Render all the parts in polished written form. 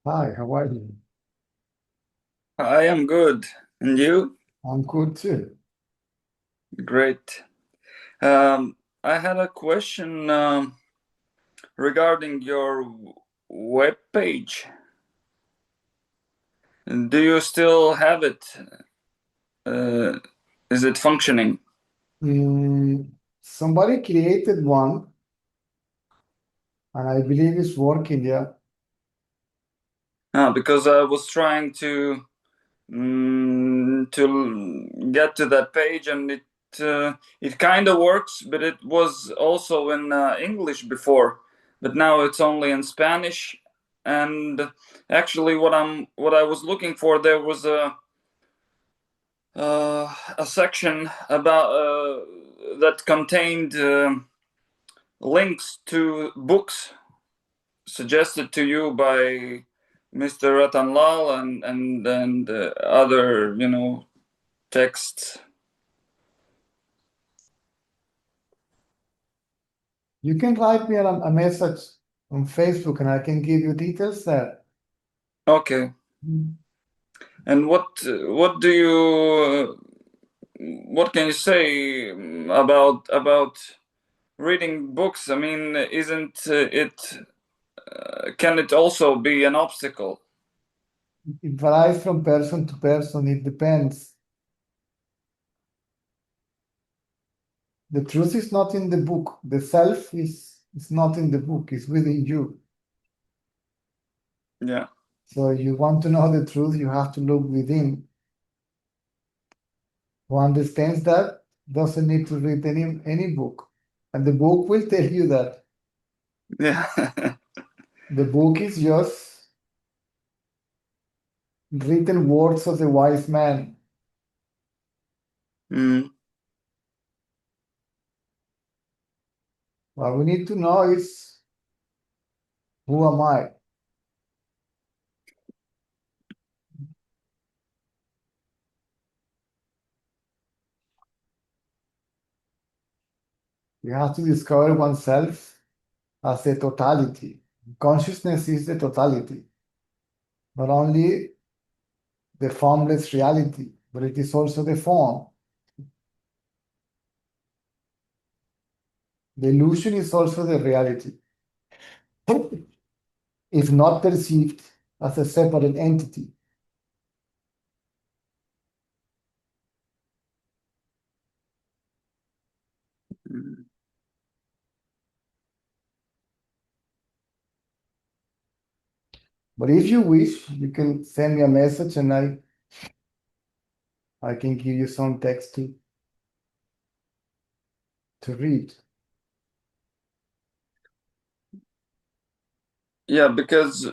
Hi, how are you? I am good. And you? I'm good too. Great. I had a question regarding your web page. Do you still have it? Uh, is it functioning? Somebody created one, and I believe it's working, yeah. Because I was trying to get to that page, and it kind of works, but it was also in English before, but now it's only in Spanish. And actually, what I was looking for, there was a section about that contained links to books suggested to you by Mr. Ratanlal and other texts. You can write me a message on Facebook and I can give you details there. Okay. Mm. And what can you say about reading books? I mean, isn't it can it also be an obstacle? It varies from person to person, it depends. The truth is not in the book. The self is not in the book, it's within you. Yeah. So you want to know the truth, you have to look within. Who understands that doesn't need to read any book. And the book will tell you that. Yeah. The book is just written words of the wise man. Mm. What we need to know is, who am I? You have to discover oneself as a totality. Consciousness is the totality, not only the formless reality, but it is also the form. The illusion is also the reality. If not perceived as a separate entity. Mm. But if you wish, you can send me a message and I can give you some text to read. Yeah, because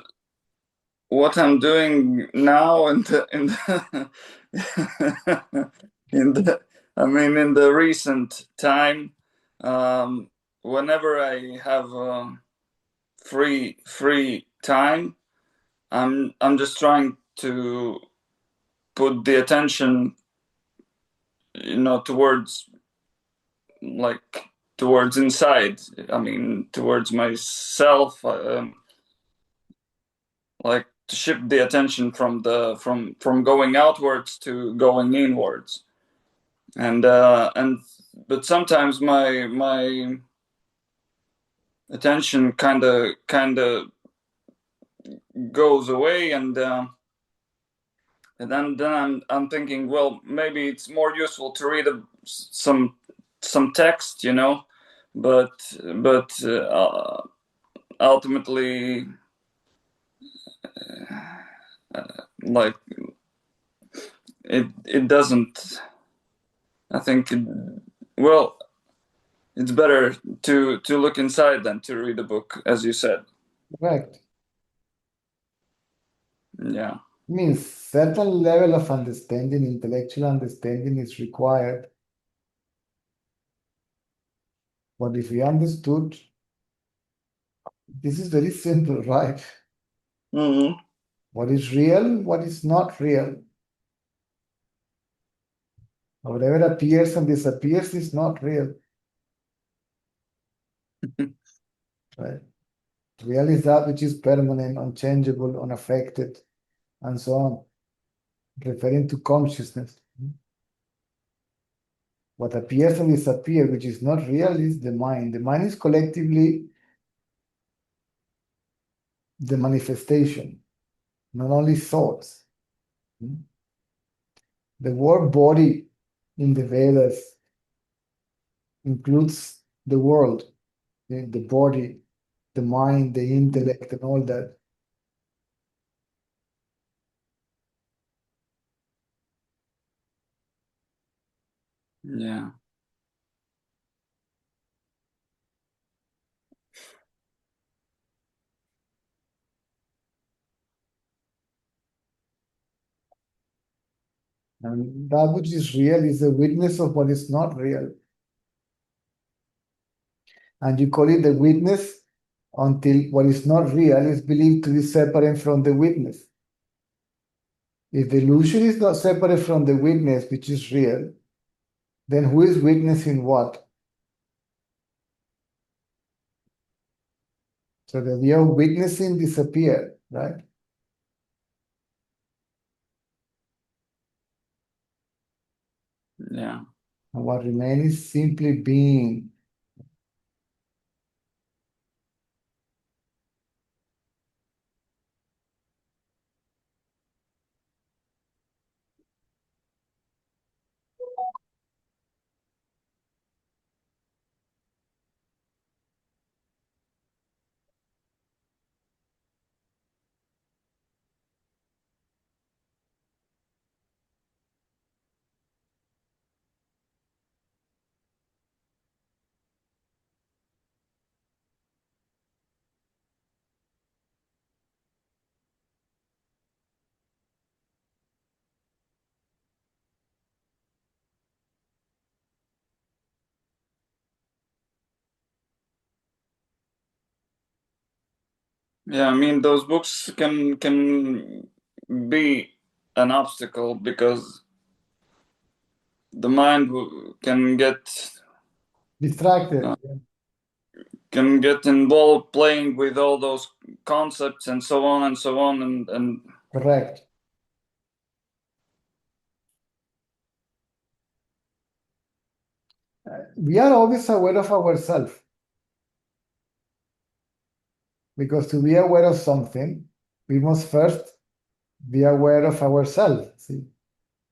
what I'm doing now in the in the recent time, whenever I have free time, I'm just trying to put the attention, towards, like, towards inside. I mean, towards myself. Like, to shift the attention from going outwards to going inwards. And but sometimes my attention kind of goes away, and then I'm thinking, well, maybe it's more useful to read some text, but ultimately, like, it doesn't. I think well, it's better to look inside than to read a book, as you said. Correct. Yeah. It means certain level of understanding, intellectual understanding is required. But if we understood, this is very simple, right? Hmm. What is real, what is not real. Whatever appears and disappears is not real, right? Real is that which is permanent, unchangeable, unaffected, and so on, referring to consciousness. What appears and disappears, which is not real, is the mind. The mind is collectively the manifestation, not only thoughts. The word body in the Vedas includes the world, the body, the mind, the intellect, and all that. Yeah. And that which is real is a witness of what is not real. And you call it the witness until what is not real is believed to be separate from the witness. If the illusion is not separate from the witness, which is real, then who is witnessing what? So the idea of witnessing disappeared, right? Yeah. And what remains is simply being. Yeah, I mean those books can be an obstacle because the mind can get Distracted. can get involved playing with all those concepts and so on and so on and Correct. We are always aware of ourselves. Because to be aware of something, we must first be aware of ourselves. See?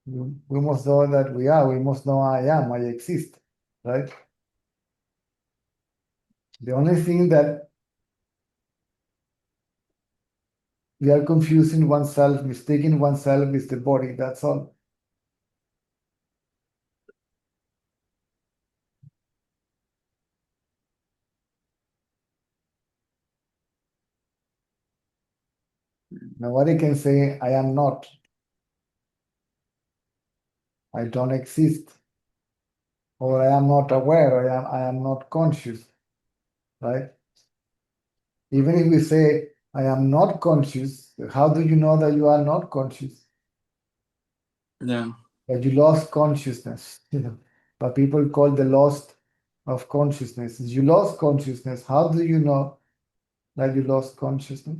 We must know that we are. We must know I am, I exist, right? The only thing that we are confusing oneself, mistaking oneself is the body. That's all. Nobody can say, I am not. I don't exist. Or I am not aware. I am not conscious, right? Even if we say, I am not conscious, how do you know that you are not conscious? yeah. That you lost consciousness, but people call the lost of consciousness. You lost consciousness. How do you know that you lost consciousness?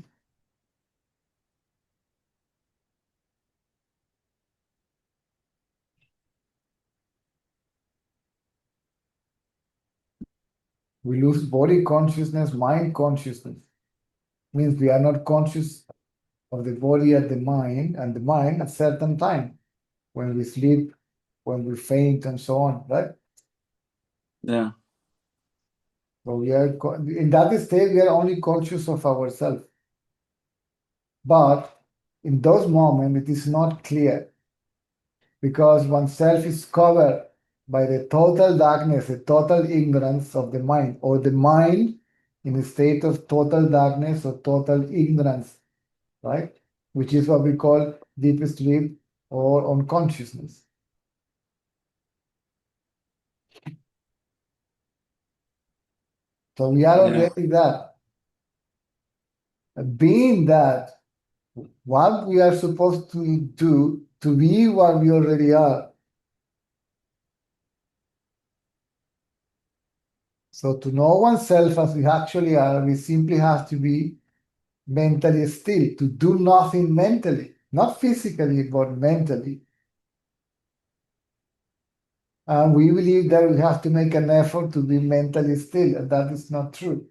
We lose body consciousness, mind consciousness. Means we are not conscious of the body and the mind at certain time when we sleep, when we faint, and so on, right? Yeah. So we are in that state. We are only conscious of ourselves. But in those moments, it is not clear because oneself is covered by the total darkness, the total ignorance of the mind, or the mind in a state of total darkness or total ignorance, right? Which is what we call deep sleep or unconsciousness. So we are already that. Being that, what we are supposed to do to be what we already are. So to know oneself as we actually are, we simply have to be mentally still, to do nothing mentally, not physically, but mentally. And we believe that we have to make an effort to be mentally still, and that is not true.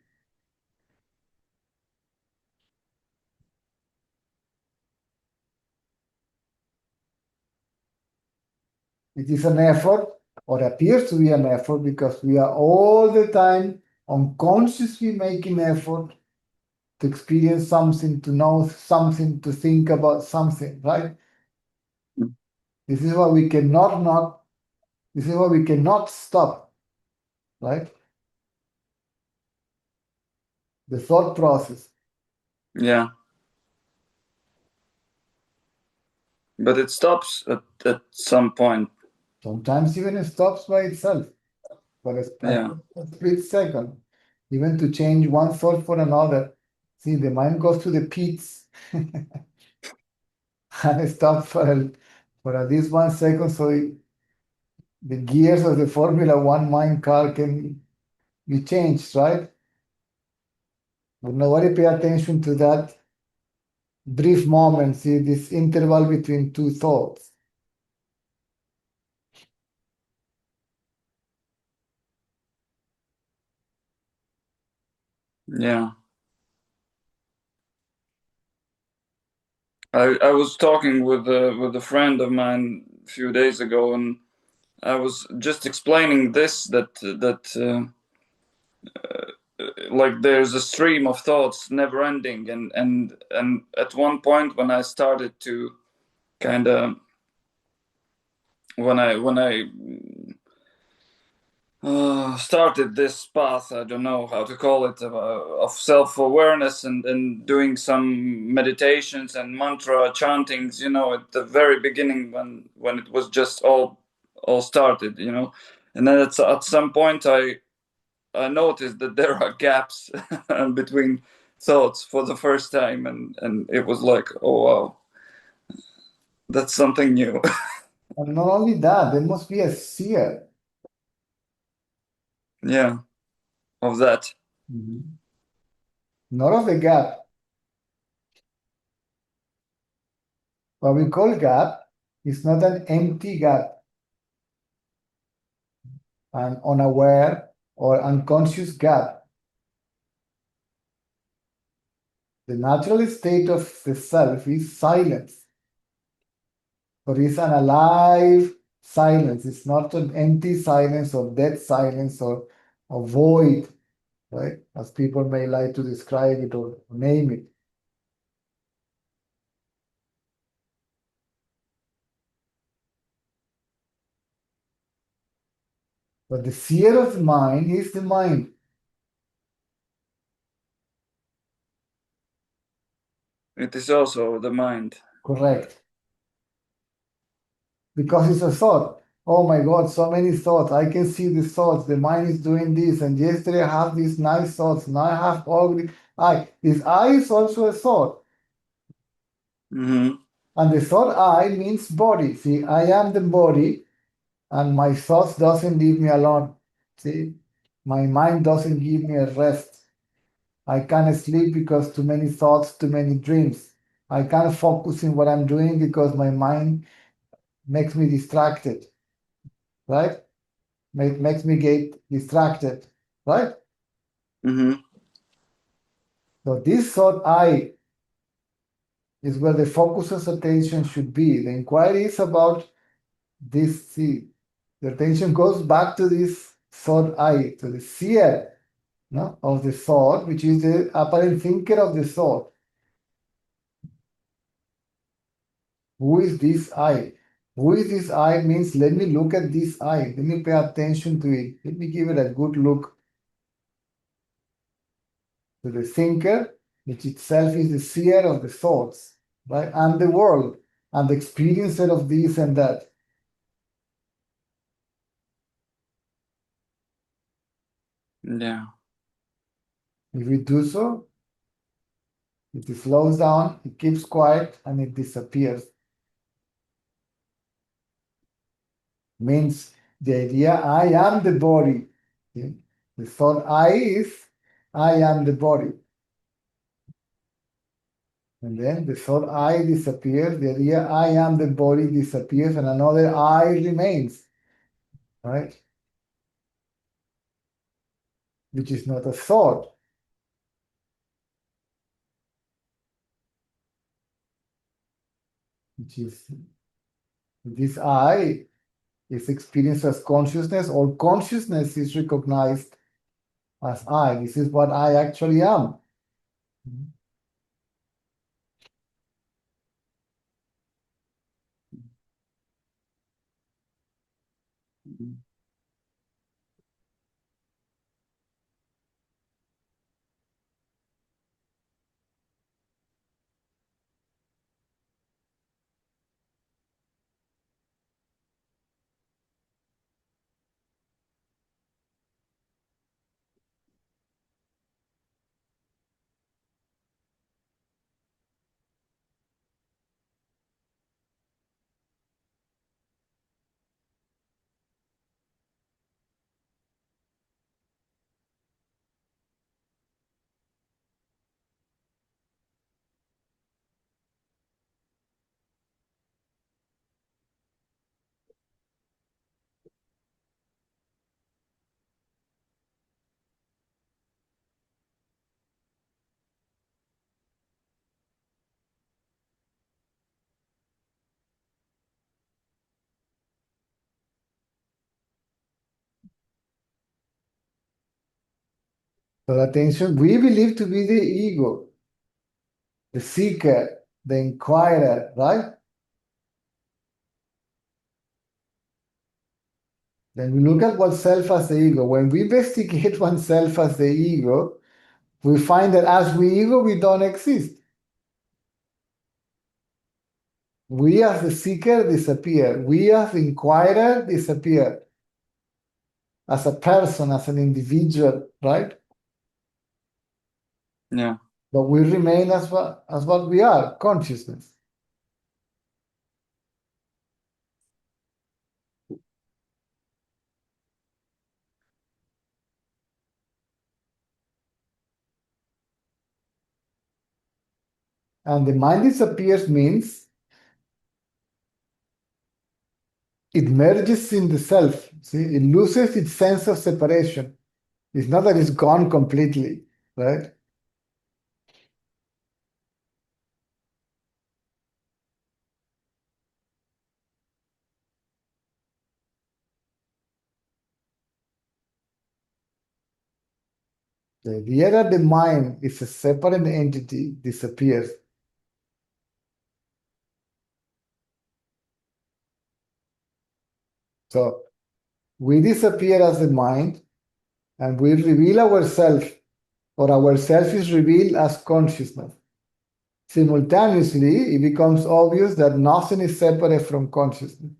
It is an effort, or appears to be an effort, because we are all the time unconsciously making effort to experience something, to know something, to think about something, right? Mm. This is what we cannot not, this is what we cannot stop, right? The thought process. Yeah. But it stops at some point. Sometimes even it stops by itself for Yeah. a split second, even to change one thought for another. See, the mind goes to the pits and it stops for at least 1 second, so the gears of the Formula One mind car can be changed, right? But nobody pay attention to that brief moment, see, this interval between two thoughts. Yeah. I was talking with a friend of mine a few days ago, and I was just explaining this that like there's a stream of thoughts never ending, and at one point when I started to kind of when I started this path, I don't know how to call it, of self-awareness and doing some meditations and mantra chantings, you know, at the very beginning when it was just all started, you know. And then at some point I noticed that there are gaps between thoughts for the first time, and it was like, oh wow, that's something new. And not only that, there must be a seer. Yeah, of that. Not of the gap. What we call gap is not an empty gap, an unaware or unconscious gap. The natural state of the self is silence, but it's an alive silence. It's not an empty silence or dead silence or a void, right? As people may like to describe it or name it. But the seer of the mind is the mind. It is also the mind. Correct. Because it's a thought. Oh my God, so many thoughts. I can see the thoughts. The mind is doing this. And yesterday I have these nice thoughts. Now I have ugly I. This I is also a thought. Mm-hmm. And the thought I means body. See, I am the body, and my thoughts doesn't leave me alone. See, my mind doesn't give me a rest. I can't sleep because too many thoughts, too many dreams. I can't focus in what I'm doing because my mind makes me distracted, right? Makes me get distracted, right? Mm-hmm. So this thought I is where the focus of attention should be. The inquiry is about this. See, the attention goes back to this thought I, to the seer, no, of the thought, which is the apparent thinker of the thought. Who is this I? Who is this I means let me look at this I. Let me pay attention to it. Let me give it a good look. To the thinker, which itself is the seer of the thoughts, right? And the world, and the experiencer of this and that. Yeah. If we do so, it slows down, it keeps quiet, and it disappears. Means the idea I am the body. Okay? The thought I is, I am the body. And then the thought I disappears, the idea I am the body disappears, and another I remains, right? Which is not a thought. Which is this I is experienced as consciousness, or consciousness is recognized as I. This is what I actually am. So attention, we believe to be the ego, the seeker, the inquirer, right? Then we look at oneself as the ego. When we investigate oneself as the ego, we find that as we ego, we don't exist. We as the seeker disappear. We as the inquirer disappear. As a person, as an individual, right? Yeah. But we remain as what we are, consciousness. And the mind disappears means it merges in the self. See, it loses its sense of separation. It's not that it's gone completely, right? The idea that the mind is a separate entity disappears. So we disappear as the mind and we reveal ourselves, or ourself is revealed as consciousness. Simultaneously, it becomes obvious that nothing is separate from consciousness.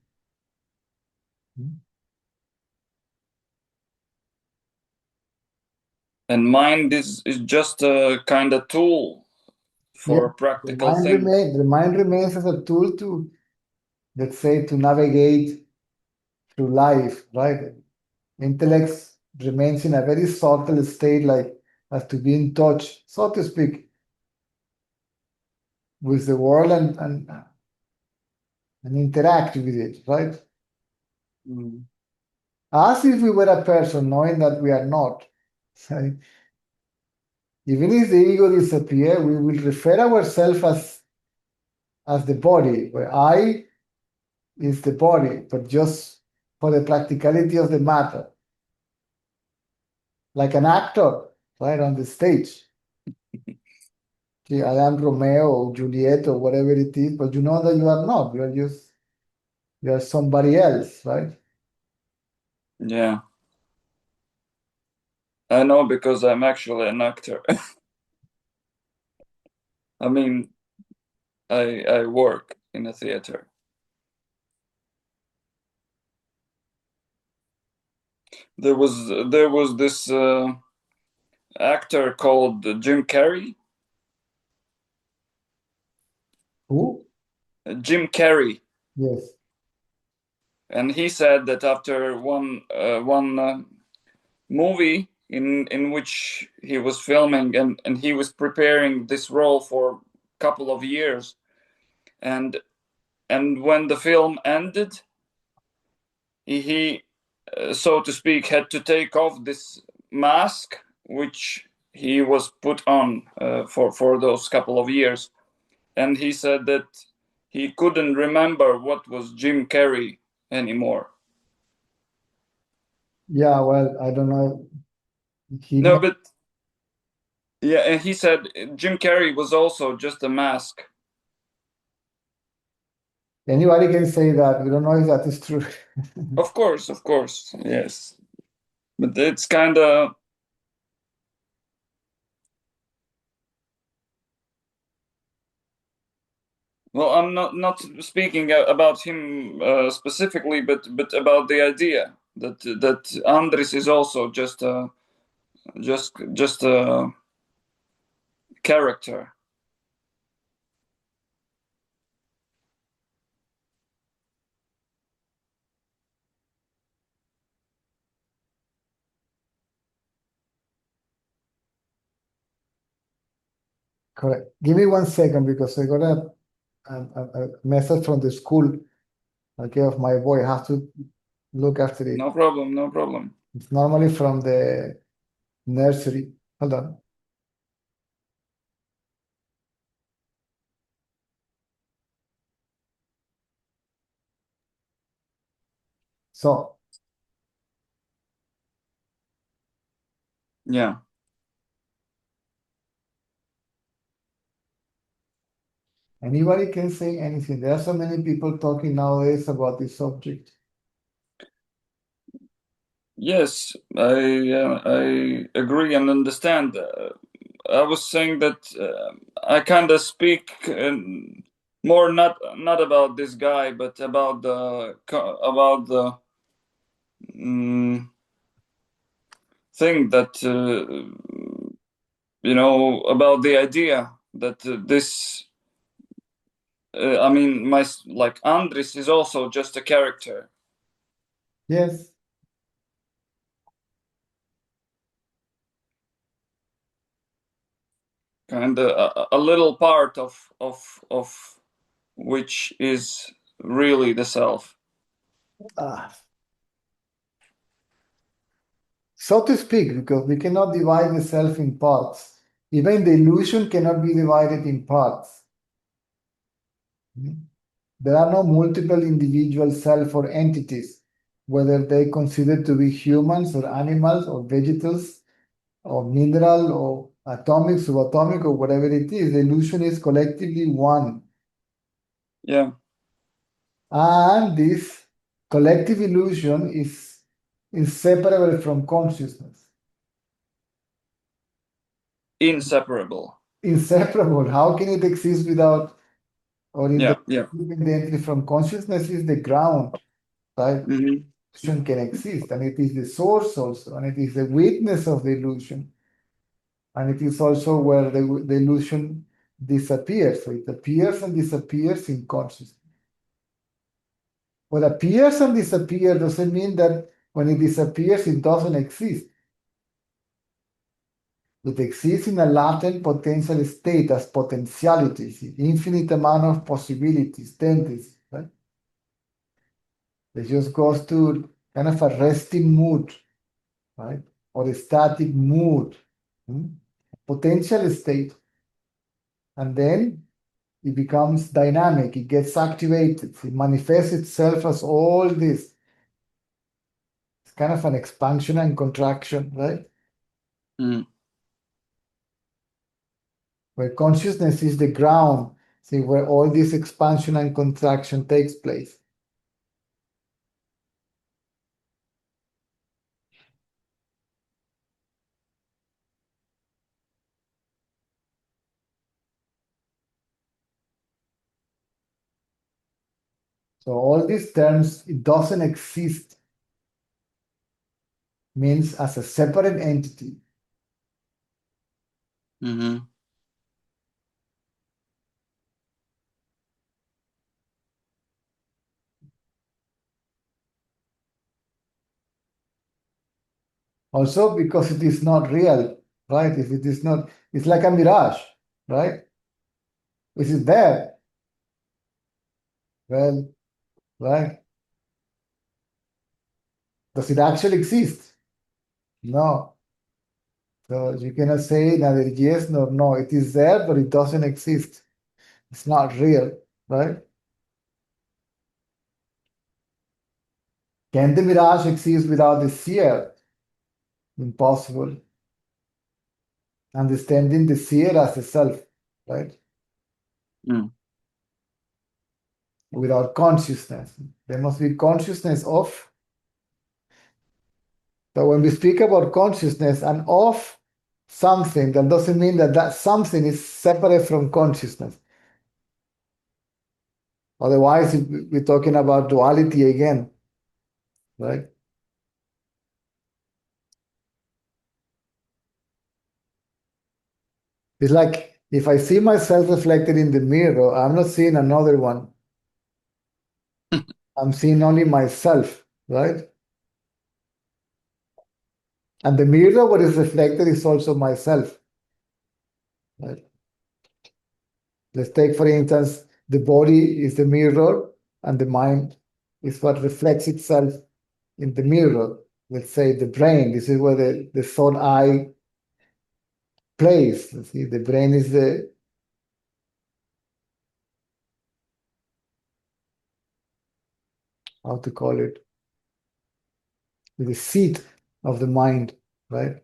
And mind is just a kind of tool for Yeah, practical things. the mind remains as a tool to, let's say, to navigate through life, right? Intellect remains in a very subtle state, like as to be in touch, so to speak, with the world and interact with it, right? Mm. As if we were a person, knowing that we are not. Right? Even if the ego disappears, we will refer ourselves as the body, where I is the body, but just for the practicality of the matter. Like an actor, right, on the stage. Okay, I am Romeo or Juliet or whatever it is, but you know that you are not. You are somebody else, right? Yeah. I know because I'm actually an actor. I mean, I work in a theater. There was this actor called Jim Carrey. Who? Jim Carrey, Yes. and he said that after one movie, in which he was filming, and he was preparing this role for a couple of years, and when the film ended, he so to speak, had to take off this mask which he was put on for those couple of years, and he said that he couldn't remember what was Jim Carrey anymore. Yeah, well, I don't know. He No, may, but yeah, and he said Jim Carrey was also just a mask. anybody can say that. We don't know if that is true. Of course, yes. But it's kind of, well, I'm not speaking about him specifically, but about the idea that Andres is also just a character. Correct. Give me 1 second because I got a message from the school, okay, of my boy. I have to look after it. No problem, no problem. It's normally from the nursery. Hold on. So, Yeah. anybody can say anything. There are so many people talking nowadays about this subject. Yes, I agree and understand. I was saying that I kind of speak more not about this guy, but about the thing that about the idea that this. I mean, my like Andres is also just a character, Yes. kind of a little part of which is really the self. Ah. So to speak, because we cannot divide the self in parts. Even the illusion cannot be divided in parts. There are no multiple individual self or entities, whether they consider to be humans or animals or vegetables or mineral or atomic, subatomic, or whatever it is. The illusion is collectively one. Yeah, And this collective illusion is inseparable from consciousness. inseparable. Inseparable. How can it exist without or Yeah, yeah. independently from consciousness is the ground, right? Hmm. Illusion can exist, and it is the source also, and it is the witness of the illusion, and it is also where the illusion disappears. So it appears and disappears in consciousness. What appears and disappears doesn't mean that when it disappears, it doesn't exist. It exists in a latent potential state as potentialities, infinite amount of possibilities, tendencies, right? It just goes to kind of a resting mood, right? Or a static mood, potential state. And then it becomes dynamic, it gets activated, it manifests itself as all this. It's kind of an expansion and contraction, right? Mm. Where consciousness is the ground, see, where all this expansion and contraction takes place. So all these terms, it doesn't exist, means as a separate entity. Hmm. Also because it is not real, right? If it is not, it's like a mirage, right? Is it there? Well, right? Does it actually exist? No. So you cannot say neither yes nor no. It is there, but it doesn't exist. It's not real, right? Can the mirage exist without the seer? Impossible. Understanding the seer as a self, right? Mm. Without consciousness. There must be consciousness of. So when we speak about consciousness and of something, that doesn't mean that that something is separate from consciousness. Otherwise, we're talking about duality again, right? It's like if I see myself reflected in the mirror, I'm not seeing another one. I'm seeing only myself, right? And the mirror, what is reflected, is also myself, right? Let's take, for instance, the body is the mirror, and the mind is what reflects itself in the mirror. Let's say the brain, this is where the third eye plays. Let's see, the brain is the, how to call it, the seat of the mind, right?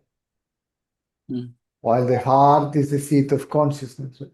Mm. While the heart is the seat of consciousness. Right?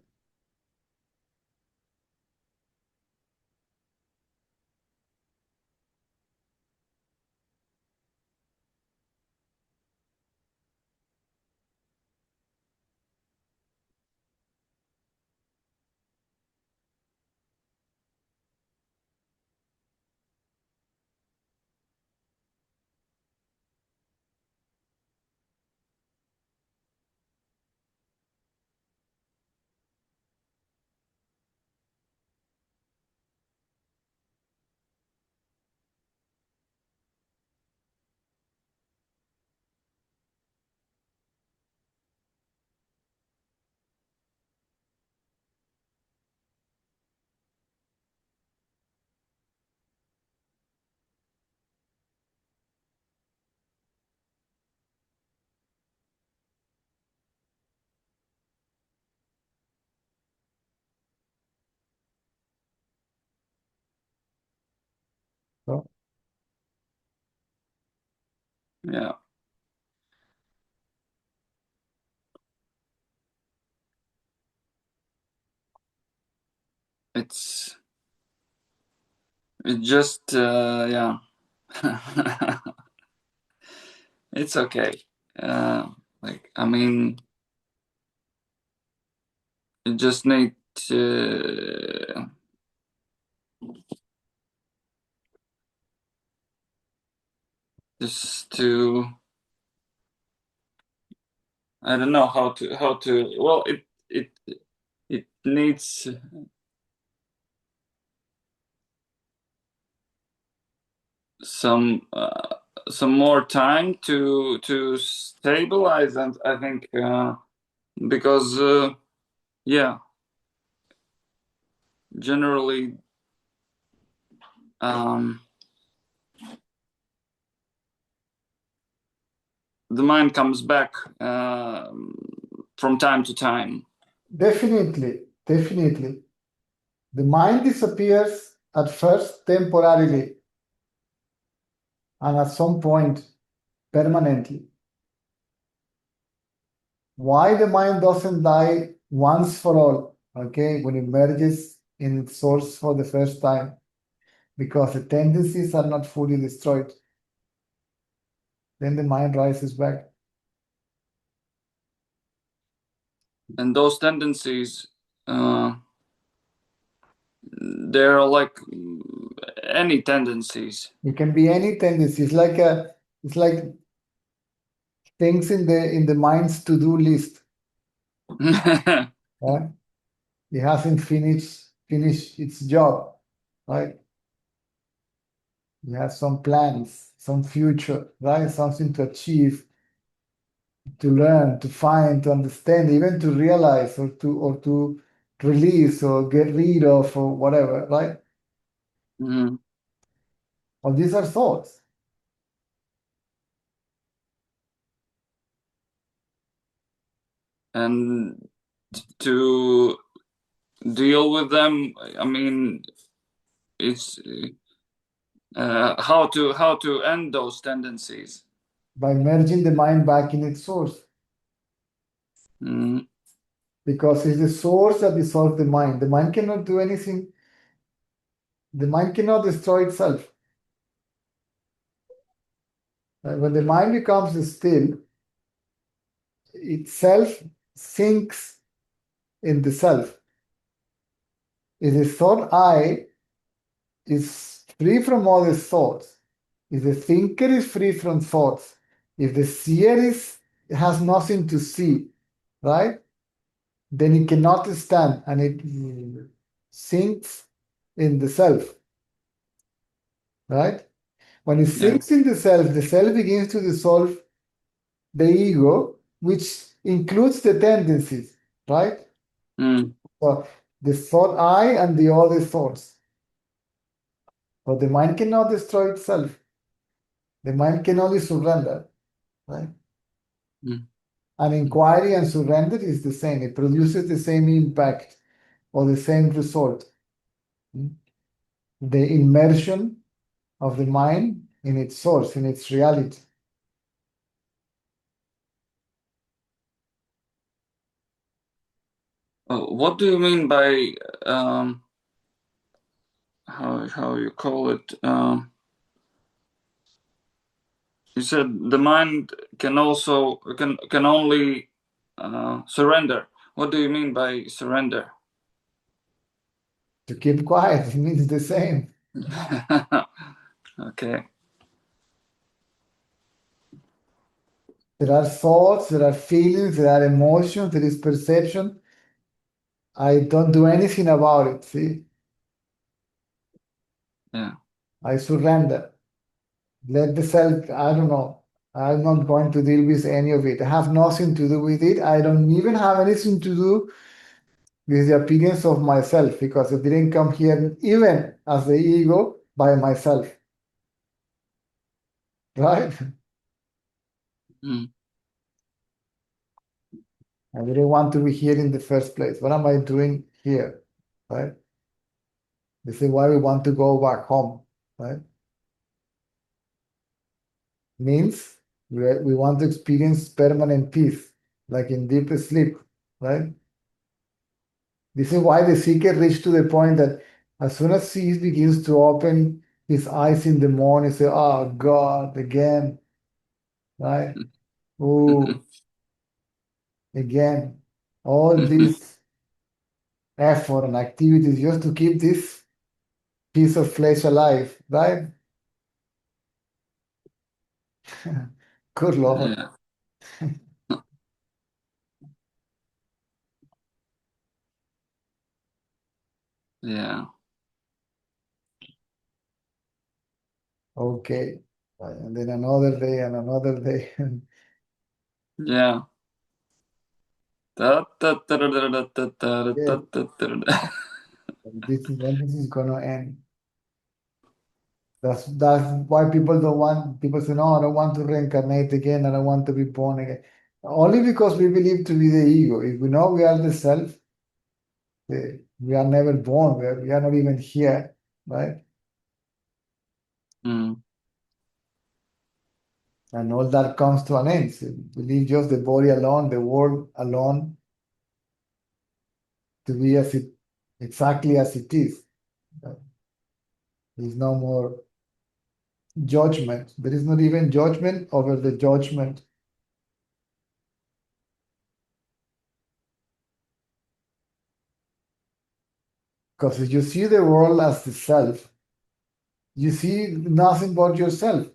So, Yeah. It's just yeah. It's okay. Like I mean, you just need just to I don't know how to well it needs some more time to stabilize, and I think because yeah, generally the mind comes back from time to time. definitely, definitely. The mind disappears at first temporarily and at some point permanently. Why the mind doesn't die once for all, okay, when it merges in its source for the first time? Because the tendencies are not fully destroyed. Then the mind rises back. And those tendencies they're like any tendencies. It can be any tendency. It's like things in the mind's to-do list. Right? It hasn't finished its job, right? You have some plans, some future, right? Something to achieve, to learn, to find, to understand, even to realize or to release or get rid of or whatever, right? Mm. All these are thoughts. And to deal with them, I mean, it's how to end those tendencies. By merging the mind back in its source. Mm. Because it's the source that dissolves the mind. The mind cannot do anything. The mind cannot destroy itself. When the mind becomes still, itself sinks in the self. If the thought I is free from all the thoughts, if the thinker is free from thoughts, if the seer has nothing to see, right? Then it cannot stand and it sinks in the self, right? When it Yeah. sinks in the self begins to dissolve the ego, which includes the tendencies, right? Mm. So the thought I and the other thoughts. But the mind cannot destroy itself. The mind can only surrender, right? Mm. And inquiry and surrender is the same. It produces the same impact or the same result. The immersion of the mind in its source, in its reality. What do you mean by how you call it? You said the mind can also can only surrender. What do you mean by surrender? To keep quiet, it means the same. Okay. There are thoughts, there are feelings, there are emotions, there is perception. I don't do anything about it. See, Yeah. I surrender. Let the self, I don't know. I'm not going to deal with any of it. I have nothing to do with it. I don't even have anything to do with the appearance of myself because it didn't come here even as the ego by myself. Right? Mm. I didn't want to be here in the first place. What am I doing here? Right? This is why we want to go back home. Right? Means we want to experience permanent peace, like in deep sleep. Right? This is why the seeker reached to the point that as soon as he begins to open his eyes in the morning, say, "Oh God, again, right? Oh, again, all this effort and activities just to keep this piece of flesh alive, right? Good Lord. Yeah. Yeah. Okay. And then another day and another day. Yeah. Yeah, this is when this is gonna end. That's why people don't want people say, no, I don't want to reincarnate again, I don't want to be born again. Only because we believe to be the ego. If we know we are the self, we are never born, we are not even here, right? Mm. And all that comes to an end. So we leave just the body alone, the world alone, to be as it exactly as it is. There's no more judgment. There is not even judgment over the judgment. Because if you see the world as the self, you see nothing but yourself.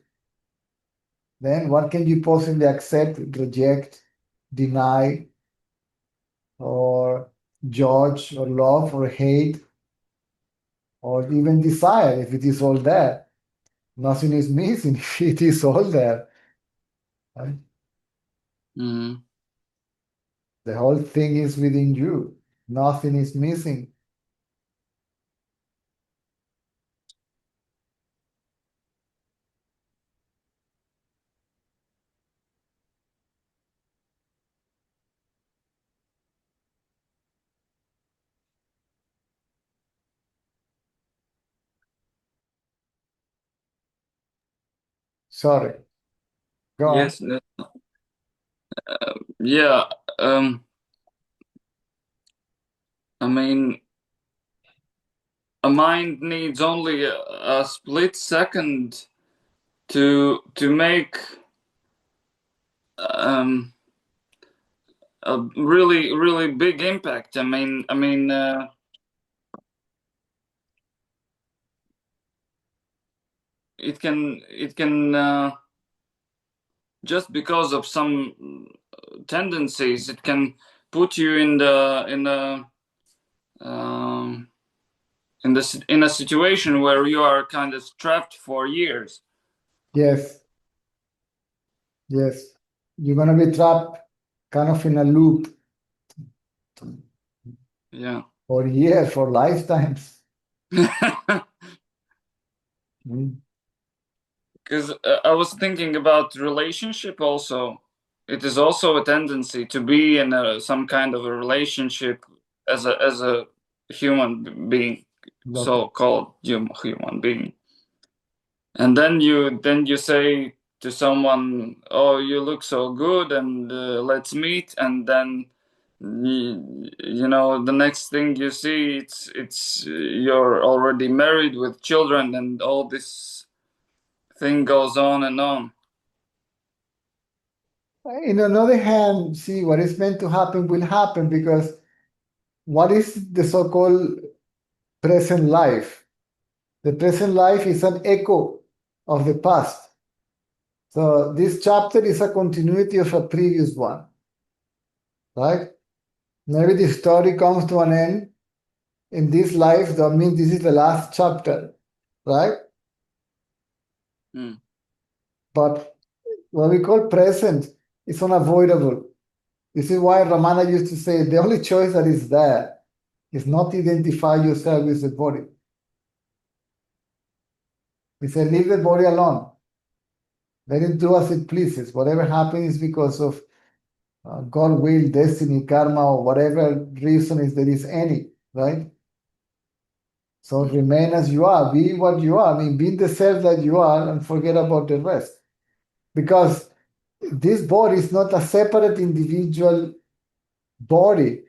Then what can you possibly accept, reject, deny, or judge, or love, or hate, or even desire if it is all there? Nothing is missing if it is all there. Right? Mm. The whole thing is within you. Nothing is missing. Sorry. Go on. Yes. Yeah. Um, I mean, a mind needs only a split second to make um, a really big impact. It can just because of some tendencies, it can put you um, in a situation where you are kind of trapped for years. Yes. Yes. You're going to be trapped kind of in a loop Yeah. for years, for lifetimes. Mm. Because I was thinking about relationship also. It is also a tendency to be in some kind of a relationship as a human being, Okay. so-called human being, and then you say to someone, "Oh, you look so good, and let's meet," and then the next thing you see, it's you're already married with children, and all this thing goes on and on. In another hand, see, what is meant to happen will happen because what is the so-called present life? The present life is an echo of the past. So this chapter is a continuity of a previous one, right? Maybe the story comes to an end in this life, that means this is the last chapter, right? Mm. But what we call present is unavoidable. This is why Ramana used to say the only choice that is there is not to identify yourself with the body. He said, leave the body alone. Let it do as it pleases. Whatever happens is because of God will, destiny, karma, or whatever reason is there is any, right? So Mm. remain as you are, be what you are. I mean, be the self that you are and forget about the rest. Because this body is not a separate individual body.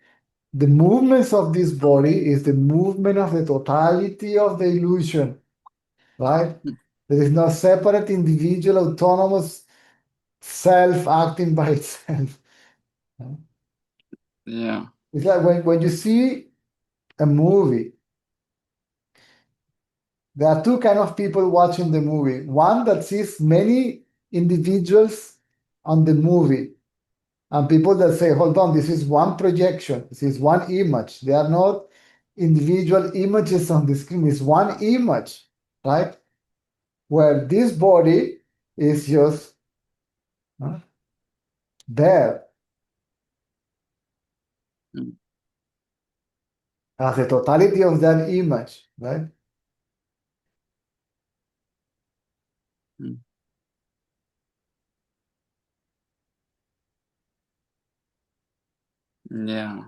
The movements of this body is the movement of the totality of the illusion, right? There is no separate individual autonomous self acting by itself. Yeah. It's like when you see a movie, there are two kind of people watching the movie. One that sees many individuals on the movie, and people that say, hold on, this is one projection, this is one image. They are not individual images on the screen, it's one image, right? Where this body is just there Mm. as the totality of that image, right? Mm. Yeah.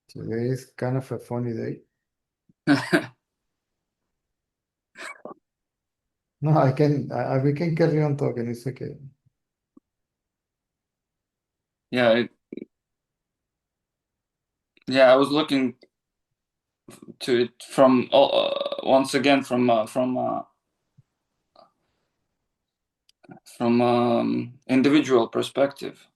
Today is kind of a funny day. No, we can carry on talking, it's okay. Yeah. Yeah. I was looking to it from once again from individual perspective.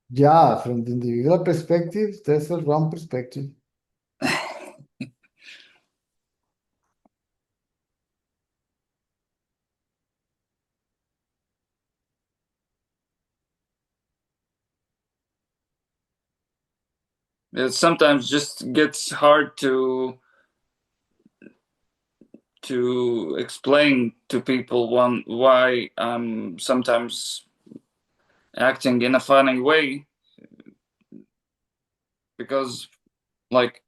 Yeah, from the individual perspective, there's a wrong perspective. it sometimes just gets hard to explain to people why I'm sometimes acting in a funny way, because like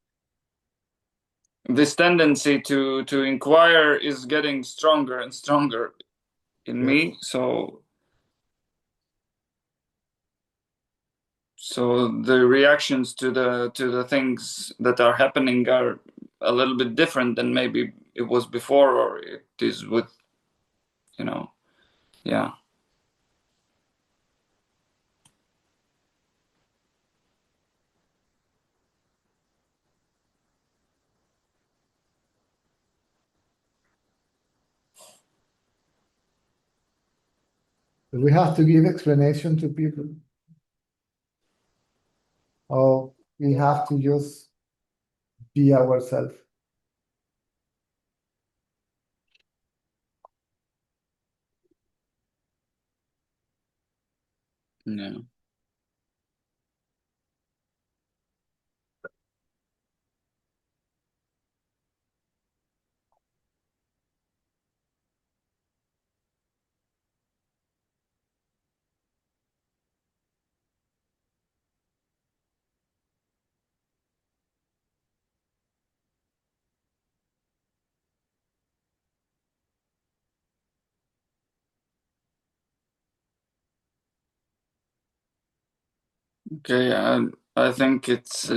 this tendency to inquire is getting stronger and stronger in Yeah. me. So the reactions to the things that are happening are a little bit different than maybe it was before, or it is with, yeah. We have to give explanation to people. Or we have to just be ourselves. Yeah. Okay, I think it's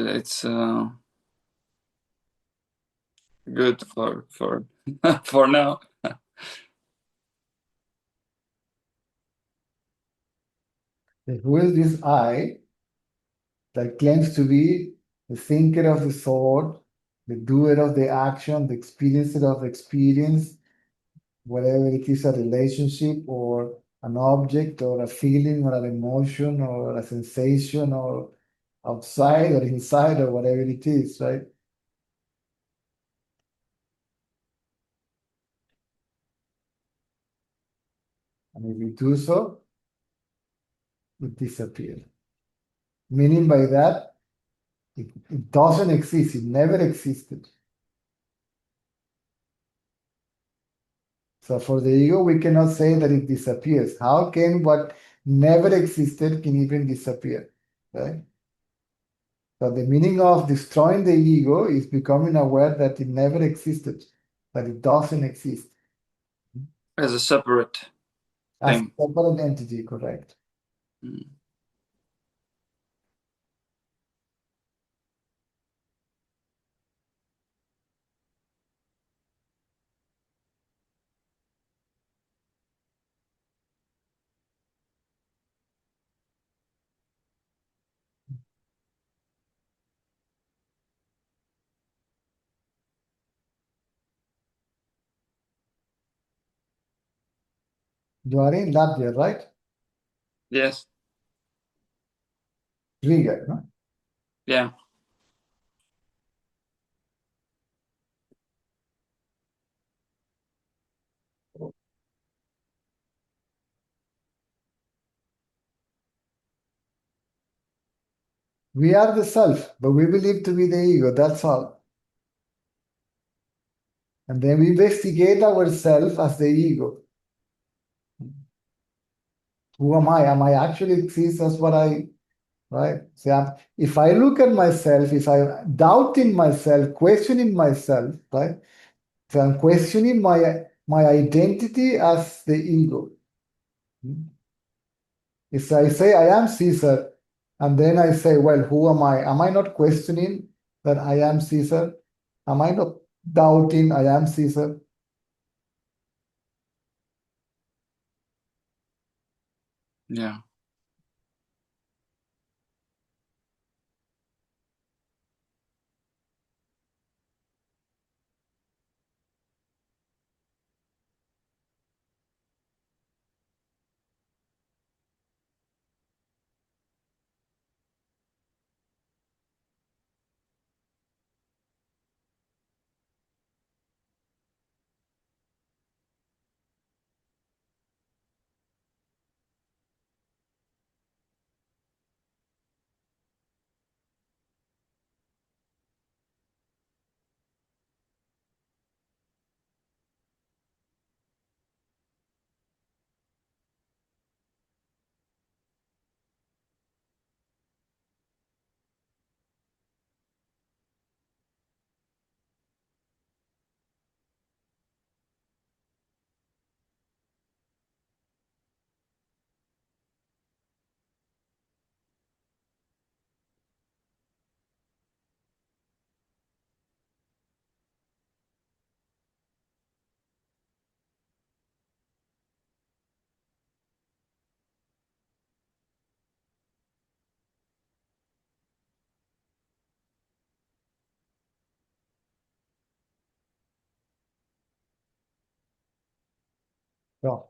good for for now. Who is this I that claims to be the thinker of the thought, the doer of the action, the experiencer of the experience, whatever it is, a relationship or an object or a feeling or an emotion or a sensation or outside or inside or whatever it is, right? And if we do so, it disappears. Meaning by that, it doesn't exist, it never existed. So for the ego, we cannot say that it disappears. How can what never existed can even disappear, right? So the meaning of destroying the ego is becoming aware that it never existed, that it doesn't exist As a separate as a thing. separate entity, correct? Mm. You are in Latvia, right? Yes. Riga, no? Yeah. We are the self, but we believe to be the ego, that's all. And then we investigate ourselves as the ego. Who am I? Am I actually exist as what I, right? So if I look at myself, if I'm doubting myself, questioning myself, right? So I'm questioning my identity as the ego. If I say I am Caesar, and then I say, well, who am I? Am I not questioning that I am Caesar? Am I not doubting I am Caesar? Yeah. So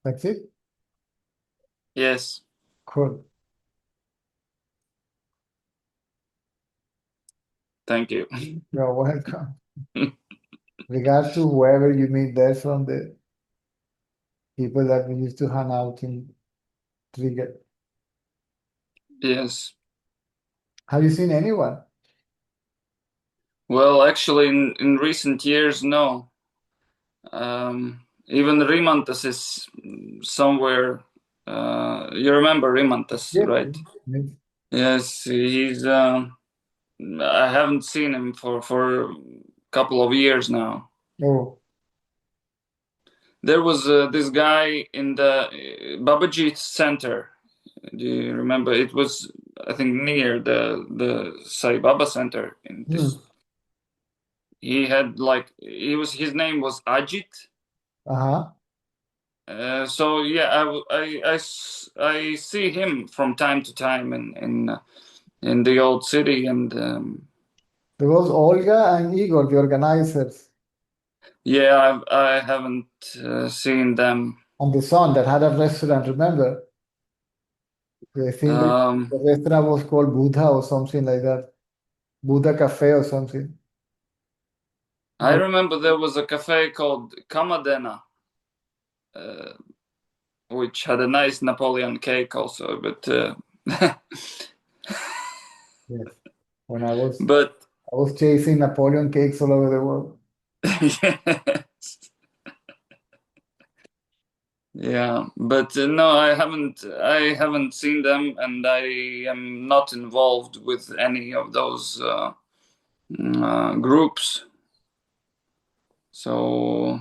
that's it. Yes. Cool. Thank you. You're welcome. Regards to whoever you meet there from the people that we used to hang out in Trigger. Yes. Have you seen anyone? Well, actually, in recent years, no. Even Rimantas is somewhere. You remember Rimantas, Yes. right? Yes. Yes, he's. I haven't seen him for a couple of years now. Oh, There was this guy in the Babaji Center. Do you remember? It was, I think, near the Sai Baba Center. In this, he had like his name was Ajit. uh-huh. So yeah, I see him from time to time in the old city, and There was Olga and Igor, the organizers, yeah, I haven't seen them. and the son that had a restaurant, remember? I think Um, the restaurant was called Buddha or something like that. Buddha Cafe or something. I Or, remember there was a cafe called Kamadena, uh, which had a nice Napoleon cake also, but yes. When I was but I was chasing Napoleon cakes all over the world. yes. Yeah, but no, I haven't seen them, and I am not involved with any of those groups. So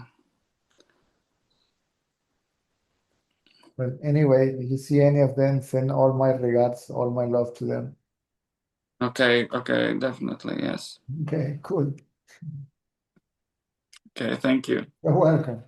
But anyway, if you see any of them, send all my regards, all my love to them. okay, okay, definitely, yes. Okay, cool. Okay, thank you. You're welcome.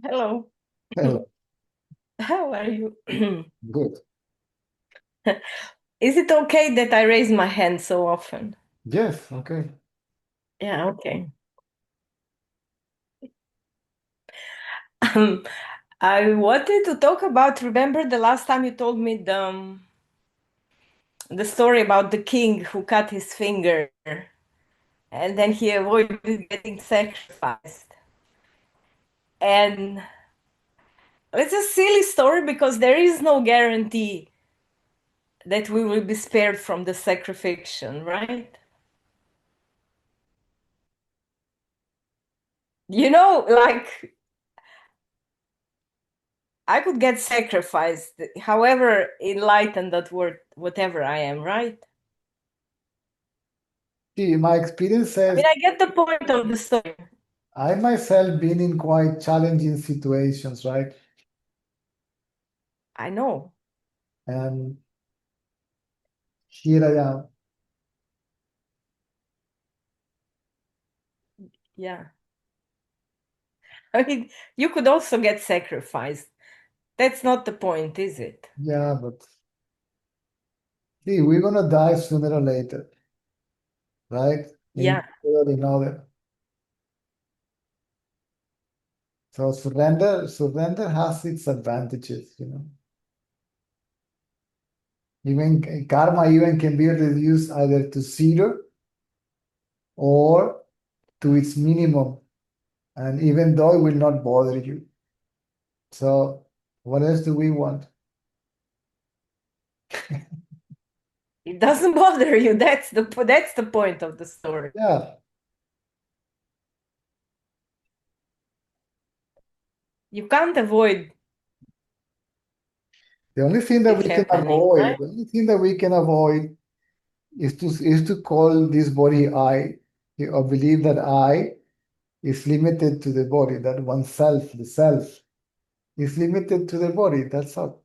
Hello. Hello. How are you? Good. Is it okay that I raise my hand so often? Yes, okay. Yeah, okay. I wanted to talk about, remember the last time you told me the story about the king who cut his finger and then he avoided getting sacrificed. And it's a silly story because there is no guarantee that we will be spared from the sacrifice, right? You know, like I could get sacrificed, however enlightened that word, whatever I am, right? See, my experience I says mean, I get the point of the story. I myself been in quite challenging situations, right? I know. And here I am. Yeah. I mean, you could also get sacrificed. That's not the point, is it? Yeah, but see, we're gonna die sooner or later, right? In Yeah. one way or another. So surrender has its advantages, you know. Even karma even can be reduced either to zero or to its minimum. And even though it will not bother you. So what else do we want? It doesn't bother you. That's the point of the story. Yeah. You can't avoid The only thing that it we can happening, avoid, right? the only thing that we can avoid is to call this body I, or believe that I is limited to the body, that oneself, the self, is limited to the body. That's all.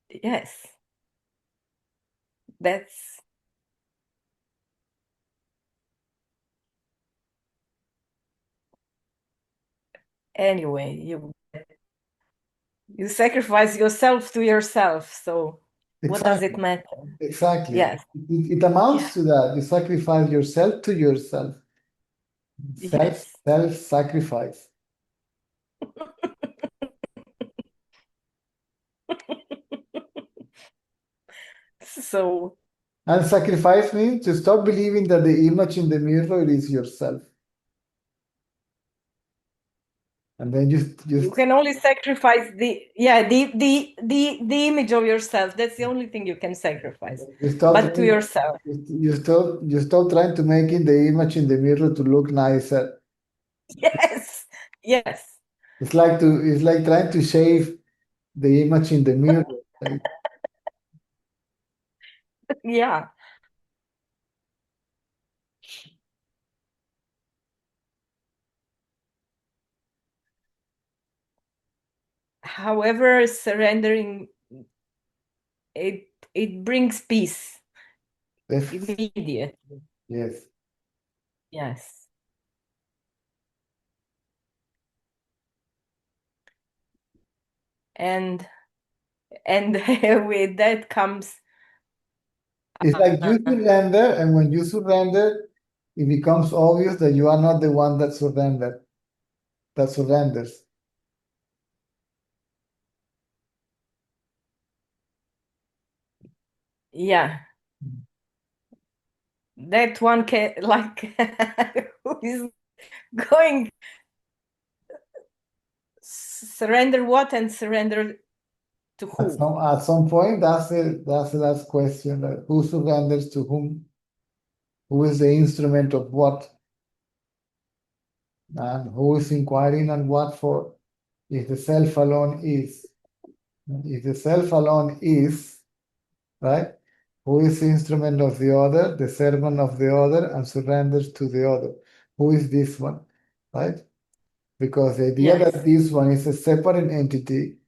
Yes. That's anyway, you sacrifice yourself to yourself, so what does it Exactly. matter? Exactly. Yes. It Yeah. amounts to that. You sacrifice yourself to yourself. Yes. Self-sacrifice. So And sacrifice means to stop believing that the image in the mirror is yourself. And then you just can only sacrifice the image of yourself. That's the only thing you can sacrifice. you stop But to trying, yourself. you stop trying to making the image in the mirror to look nicer. Yes. Yes. It's like trying to shave the image in the mirror. Like, Yeah. However, surrendering it brings peace this- immediate. yes. Yes. And with that comes It's like you surrender, and when you surrender, it becomes obvious that you are not the one that surrenders. yeah, that one can like who is going surrender what and surrender to At who? some point, that's the last question. Who surrenders to whom? Who is the instrument of what? And who is inquiring on what for? If the self alone is. If the self alone is, right? Who is the instrument of the other, the servant of the other, and surrenders to the other? Who is this one, right? Because the idea Yes. that this one is a separate entity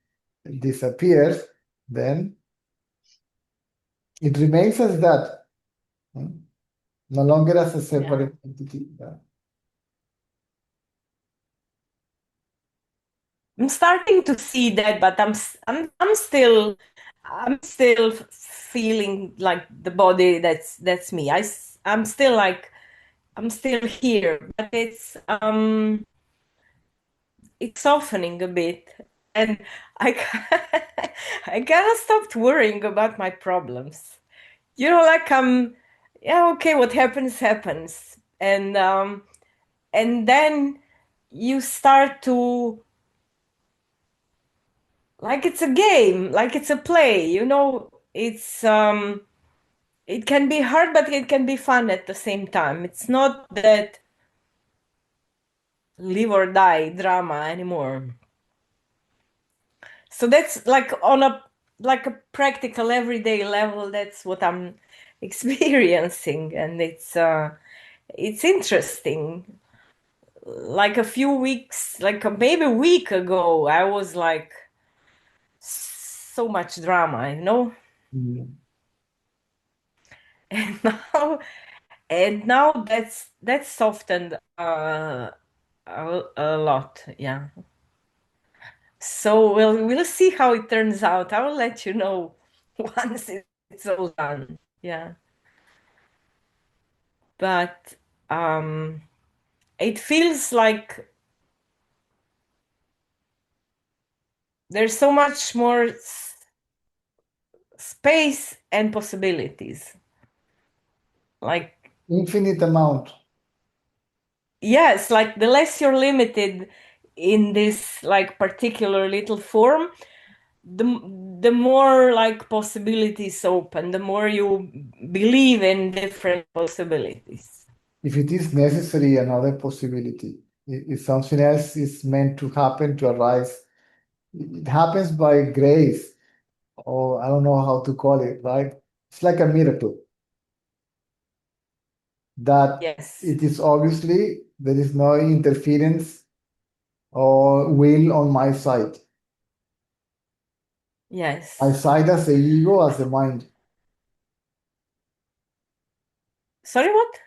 disappears, then it remains as that, no longer as a separate entity. I'm starting to see that, but I'm still feeling like the body that's me. I'm still like I'm still here, but it's softening a bit, and I I kind of stopped worrying about my problems. You know, like yeah, okay, what happens happens, and then you start to like it's a game, like it's a play, you know, it can be hard, but it can be fun at the same time. It's not that live or die drama anymore. So that's like on a practical everyday level, that's what I'm experiencing, and it's interesting. Like a few weeks, like maybe a week ago, I was like so much drama, you know? Mm. And now that's softened a lot, yeah. So we'll see how it turns out. I will let you know once it's all done. Yeah. But it feels like there's so much more space and possibilities. Like, Infinite amount. yes, like the less you're limited in this like particular little form, the more like possibilities open, the more you believe in different possibilities. If it is necessary, another possibility. If something else is meant to happen, to arise, it happens by grace, or I don't know how to call it, right? It's like a miracle that Yes. it is obviously there is no interference or will on my side. Yes. My side as the ego, as the mind. Sorry, what?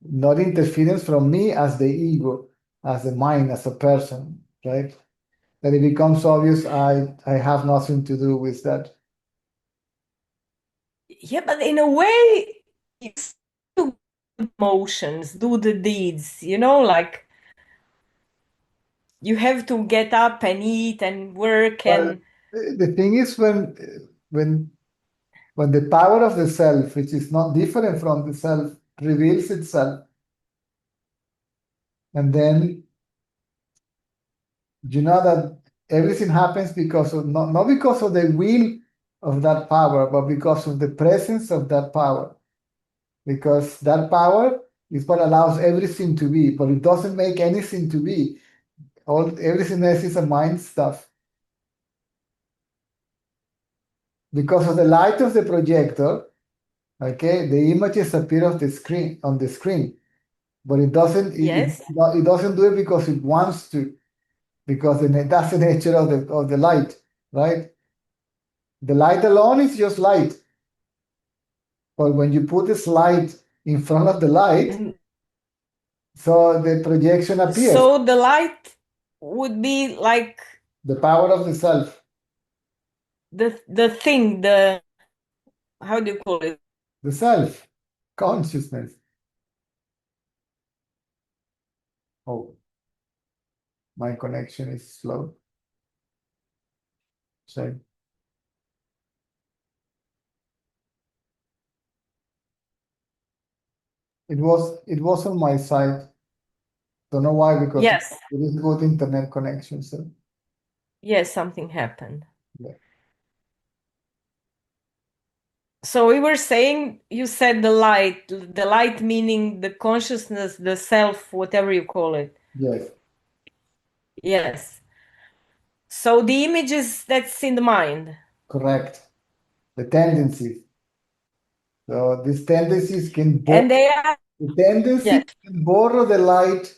Not interference from me as the ego, as the mind, as a person, right? That it becomes obvious I have nothing to do with that. Yeah, but in a way, you still do the motions, do the deeds, you know, like you have to get up and eat and work Well, and the thing is when when the power of the self, which is not different from the self, reveals itself, and then you know that everything happens because of not because of the will of that power, but because of the presence of that power. Because that power is what allows everything to be, but it doesn't make anything to be. Everything else is a mind stuff. Because of the light of the projector, okay, the images appear on the screen, but it doesn't yes, it doesn't do it because it wants to, because that's the nature of the light, right? The light alone is just light, but when you put this light in front of the light, and so the projection appears, so the light would be like the power of the self, the thing, the how do you call it? the self, consciousness. Oh, my connection is slow. So it was on my side. Don't know why, because it Yes, is good internet connection. So yes, something happened. yeah. So we were saying, you said the light meaning the consciousness, the self, whatever you call it. Yes, Yes. So the images that's in the mind. correct. The tendencies. So these tendencies can And they are, the tendency yes. can borrow the light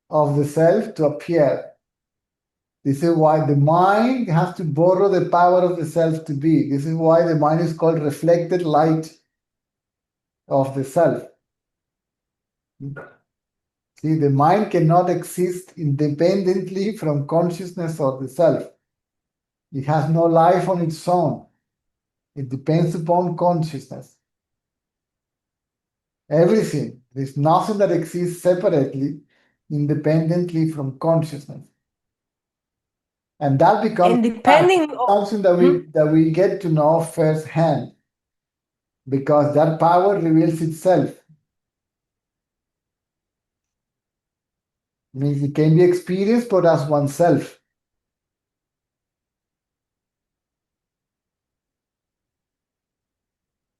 of the self to appear. This is why the mind has to borrow the power of the self to be. This is why the mind is called reflected light of the self. See, the mind cannot exist independently from consciousness or the self. It has no life on its own. It depends upon consciousness. Everything. There's nothing that exists separately, independently from consciousness. And that becomes And depending on something that we get to know firsthand, because that power reveals itself. Means it can be experienced but as oneself.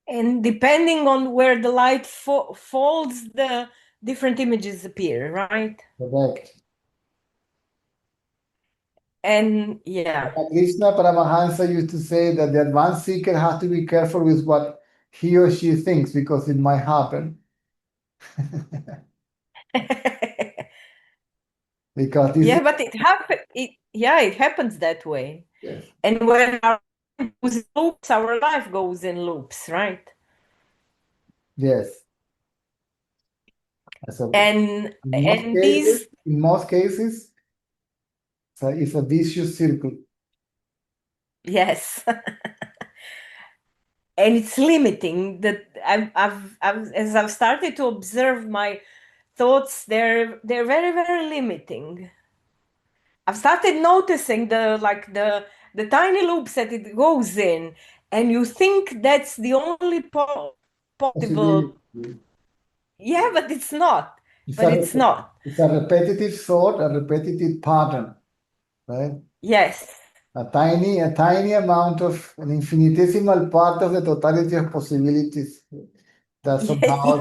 and depending on where the light falls, the different images appear, right? Correct. And yeah. Krishna Paramahansa used to say that the advanced seeker has to be careful with what he or she thinks, because it might happen. Because this Yeah, but it happens that way. Yes. And when our life goes in loops, our life goes in loops, right? Yes. So And in most cases, so it's a vicious circle. yes. And it's limiting. That as I've started to observe my thoughts, they're very, very limiting. I've started noticing the tiny loops that it goes in, and you think that's the only possible. Yeah, but it's not. It's not. It's a repetitive thought, a repetitive pattern, right? Yes. A tiny amount of an infinitesimal part of the totality of possibilities that somehow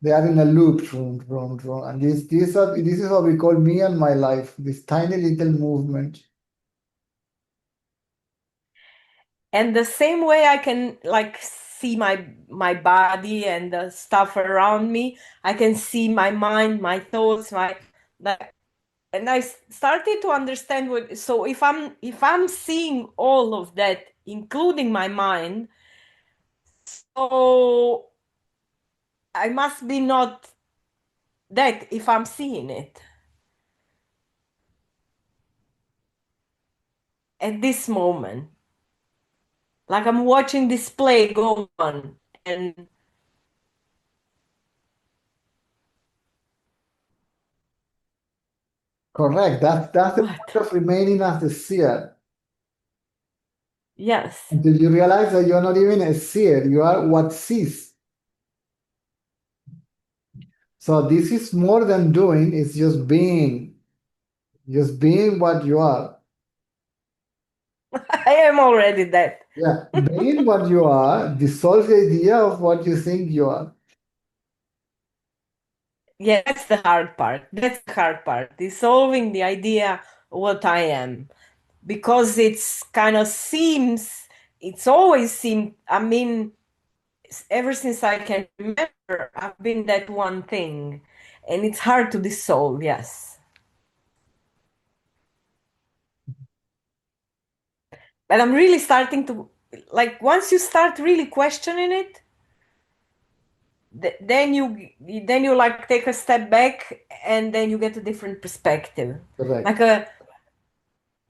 they are in a loop, and this is what we call me and my life. This tiny little movement. And the same way I can see my body and the stuff around me, I can see my mind, my thoughts, and I started to understand what. So if I'm seeing all of that, including my mind, so I must be not that if I'm seeing it at this moment. Like I'm watching this play go on, and Correct. That's the point of remaining as the seer. yes. Until you realize that you're not even a seer, you are what sees. So this is more than doing, it's just being what you are. I am already that. Yeah, being what you are dissolves the idea of what you think you are. Yeah, that's the hard part. That's the hard part. Dissolving the idea of what I am. Because it's kind of seems, it's always seemed, I mean, ever since I can remember, I've been that one thing. And it's hard to dissolve, yes. But I'm really starting to, like, once you start really questioning it, then you like take a step back and then you get a different perspective. Correct. Like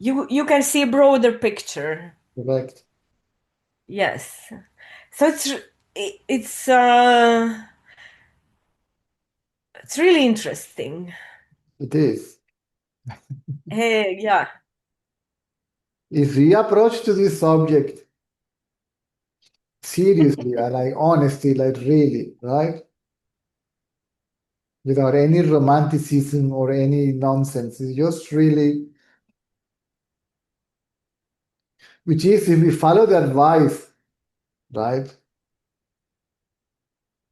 you can see a broader picture. Correct. Yes. So it's really interesting. It is. Hey, yeah. If we approach to this subject seriously and like honestly, like really, right? Without any romanticism or any nonsense. It's just really, which is if we follow the advice, right?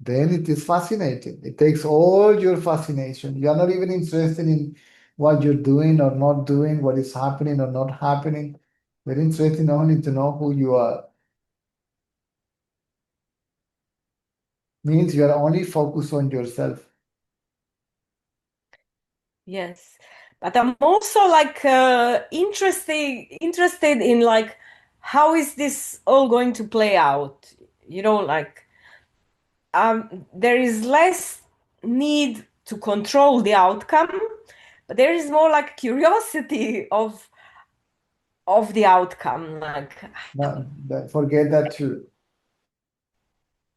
Then it is fascinating. It takes all your fascination. You are not even interested in what you're doing or not doing, what is happening or not happening. You're interested only to know who you are. Means you are only focused on yourself. Yes. But I'm also like interested in like how is this all going to play out? Like there is less need to control the outcome, but there is more like curiosity of the outcome. Like, No, forget that too,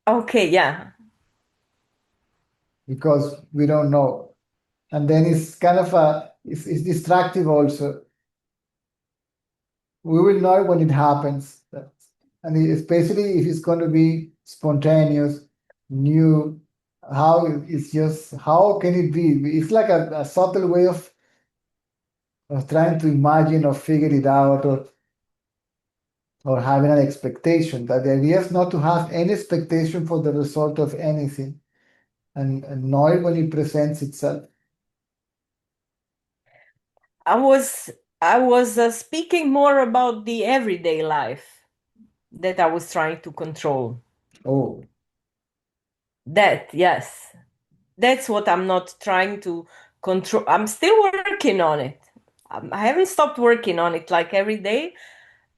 okay, yeah. because we don't know. And then it's kind of it's distractive also. We will know when it happens. And especially if it's going to be spontaneous, new, how can it be? It's like a subtle way of trying to imagine or figure it out, or having an expectation. That the idea is not to have any expectation for the result of anything, and know it when it presents itself. I was speaking more about the everyday life that I was trying to control. Oh, That, yes. That's what I'm not trying to control. I'm still working on it. I haven't stopped working on it like every day,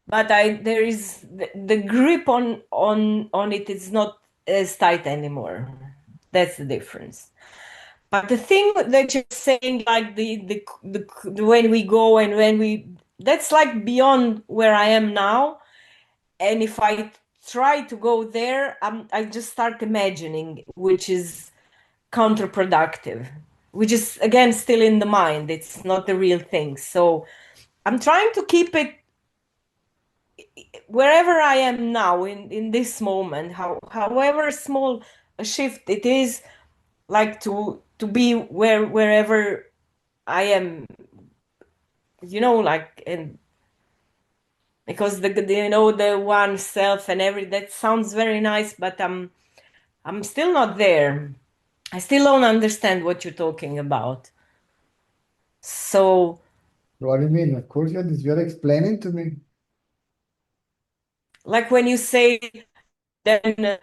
but there is the grip on it is not as tight anymore. That's the difference. But the thing that you're saying, like the when we go and that's like beyond where I am now. And if I try to go there, I just start imagining, which is counterproductive, which is again still in the mind. It's not the real thing. So I'm trying to keep it wherever I am now in this moment, however small a shift it is, like to be wherever I am, like, and because the one self and that sounds very nice, but I'm still not there. I still don't understand what you're talking about. So, what do you mean? Of course, you're explaining to me. like when you say, then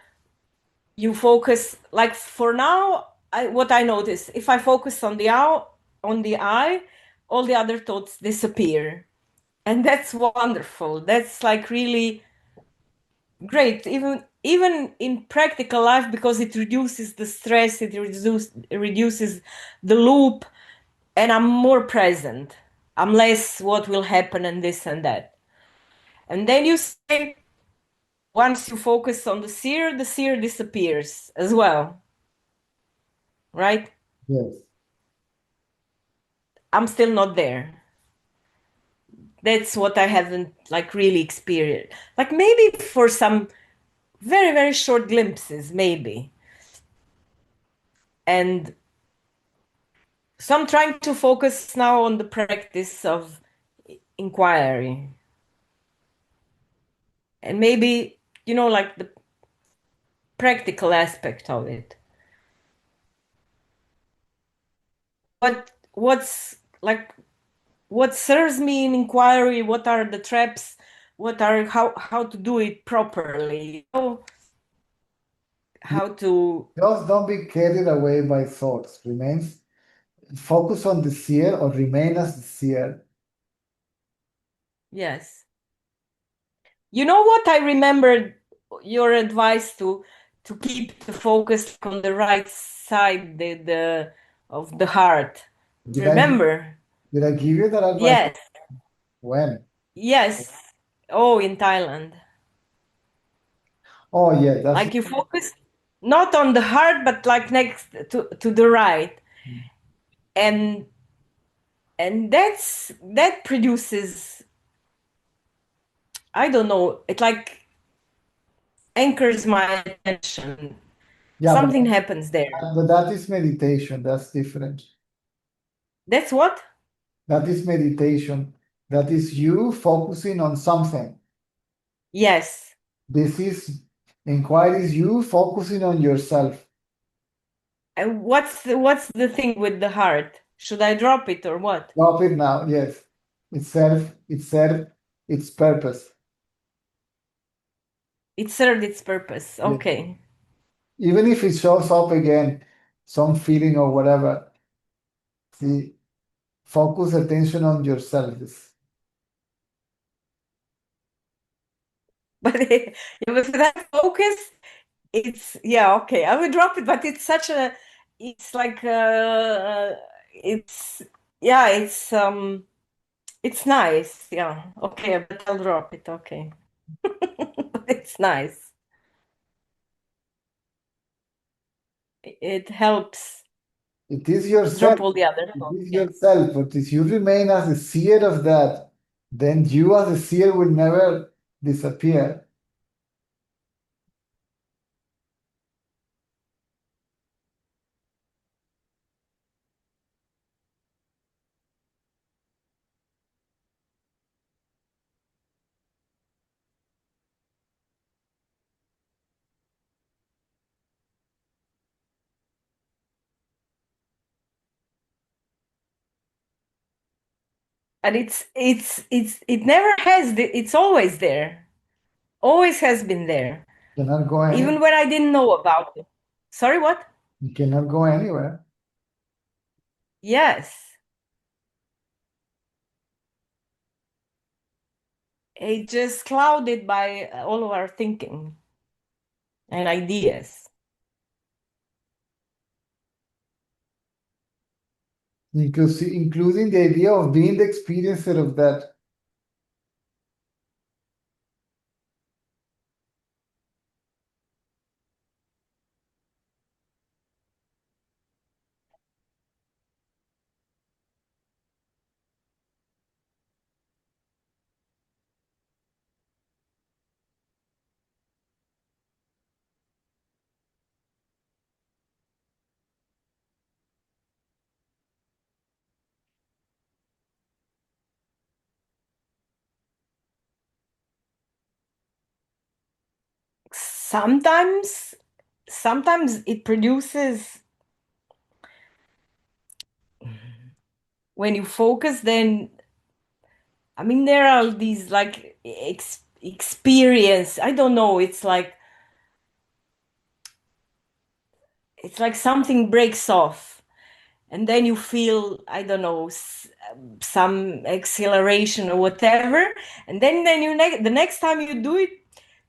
you focus, like for now, what I notice, if I focus on the eye, all the other thoughts disappear. And that's wonderful. That's like really great, even in practical life, because it reduces the stress, it reduces the loop, and I'm more present. I'm less what will happen and this and that. And then you say, once you focus on the seer disappears as well, right? Yes. I'm still not there. That's what I haven't like really experienced. Like maybe for some very, very short glimpses, maybe. And so I'm trying to focus now on the practice of inquiry. And maybe, like the practical aspect of it. What's like what serves me in inquiry, what are the traps, how to do it properly, how to. Just don't be carried away by thoughts. Focus on the seer, or remain as the seer. Yes. You know what? I remembered your advice to keep the focus on the right side, of the heart. Did I Remember? did I give you that advice? Yes. When? Yes. Oh, in Thailand. Oh yeah, that's Like you focus not on the heart, but like next to the right. And that produces, I don't know, it like anchors my attention. yeah, Something happens there. but that is meditation. That's different. That's what? That is meditation. That is you focusing on something. Yes. This is inquiry is you focusing on yourself. And what's the thing with the heart? Should I drop it or what? Drop it now. Yes. It served its purpose. It served its purpose. Yeah. Okay. Even if it shows up again, some feeling or whatever, see, focus attention on yourself. But if that focus, it's, yeah, okay. I will drop it, but it's such a it's like it's yeah, it's nice. Yeah. Okay, but I'll drop it. Okay. It's nice. It helps It is yourself. drop all the other It thoughts. is Yeah. yourself. But if you remain as a seer of that, then you as a seer will never disappear. And it never has it's always there. Always has been there. You cannot go anywhere. Even when I didn't know about it. Sorry, what? You cannot go anywhere. Yes. It just clouded by all of our thinking and ideas. Including the idea of being the experiencer of that. Sometimes it produces, when you focus, then I mean there are these like experience. I don't know, it's like something breaks off, and then you feel, I don't know, some acceleration or whatever, and then the next time you do it,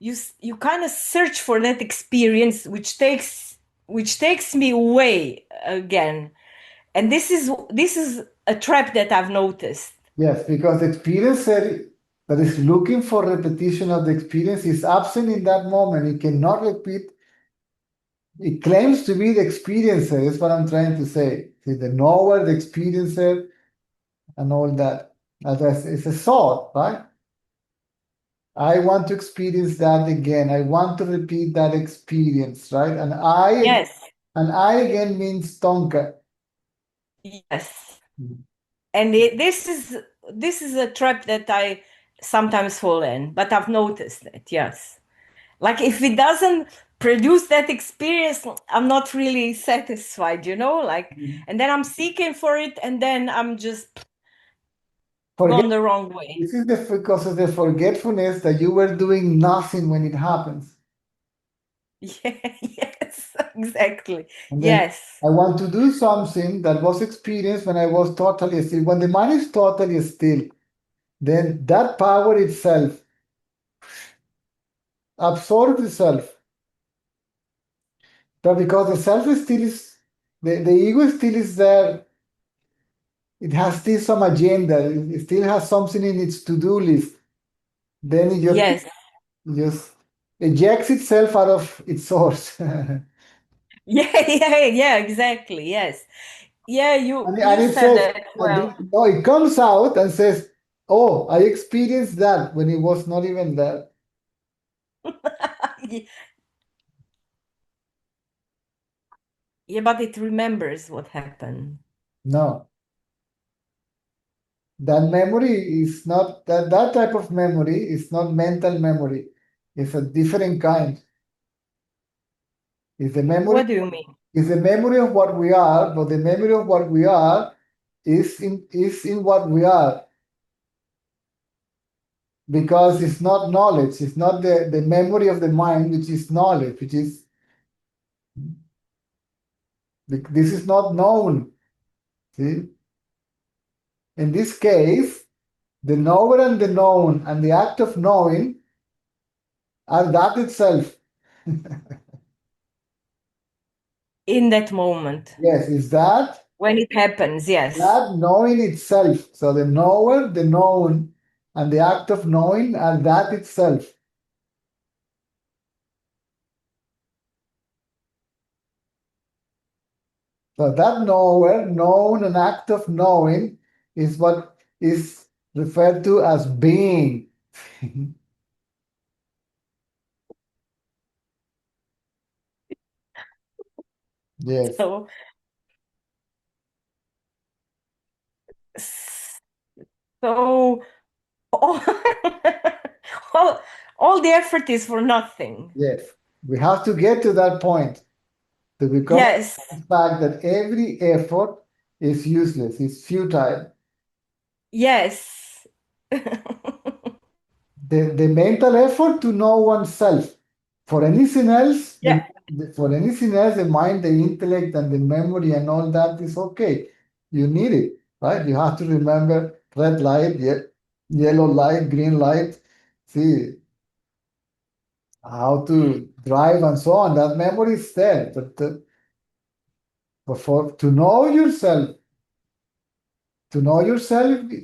you kind of search for that experience, which takes me away again. And this is a trap that I've noticed. Yes, because the experiencer that is looking for repetition of the experience is absent in that moment. It cannot repeat. It claims to be the experiencer. That's what I'm trying to say. See, the knower, the experiencer, and all that. It's a thought, right? I want to experience that again. I want to repeat that experience, right? Yes. And I again means Tonka. Yes. And this is a trap that I sometimes fall in, but I've noticed it. Yes. Like if it doesn't produce that experience, I'm not really satisfied, like, and then I'm seeking for it, and then I'm just gone the wrong way. This is because of the forgetfulness that you were doing nothing when it happens. Yeah, yes, exactly. And then Yes. I want to do something that was experienced when I was totally still. When the mind is totally still, then that power itself absorbs itself. But because the self still is, the ego still is there, it has still some agenda, it still has something in its to-do list. Then it just ejects itself out of its source. Yeah, exactly. Yes. Yeah, you And it said says, that well. no, it comes out and says, oh, I experienced that when it was not even there. Yeah, but it remembers what happened. No, that memory is not, that type of memory is not mental memory. It's a different kind. It's the memory. What do you mean? It's the memory of what we are, but the memory of what we are is in what we are. Because it's not knowledge, it's not the memory of the mind, which is knowledge, which is, this is not known. See? In this case, the knower and the known and the act of knowing are that itself. in that moment Yes, is that when it happens. Yes. that knowing itself. So the knower, the known, and the act of knowing are that itself. So that knower, known, and act of knowing is what is referred to as being. Yes. So, so all, all the effort is for nothing. Yes. We have to get to that point to become Yes. the fact that every effort is useless, it's futile. Yes. The mental effort to know oneself. For anything else, Yeah. the mind, the intellect, and the memory and all that is okay. You need it, right? You have to remember red light, yellow light, green light. See how to drive and so on. That memory is there, but to know yourself,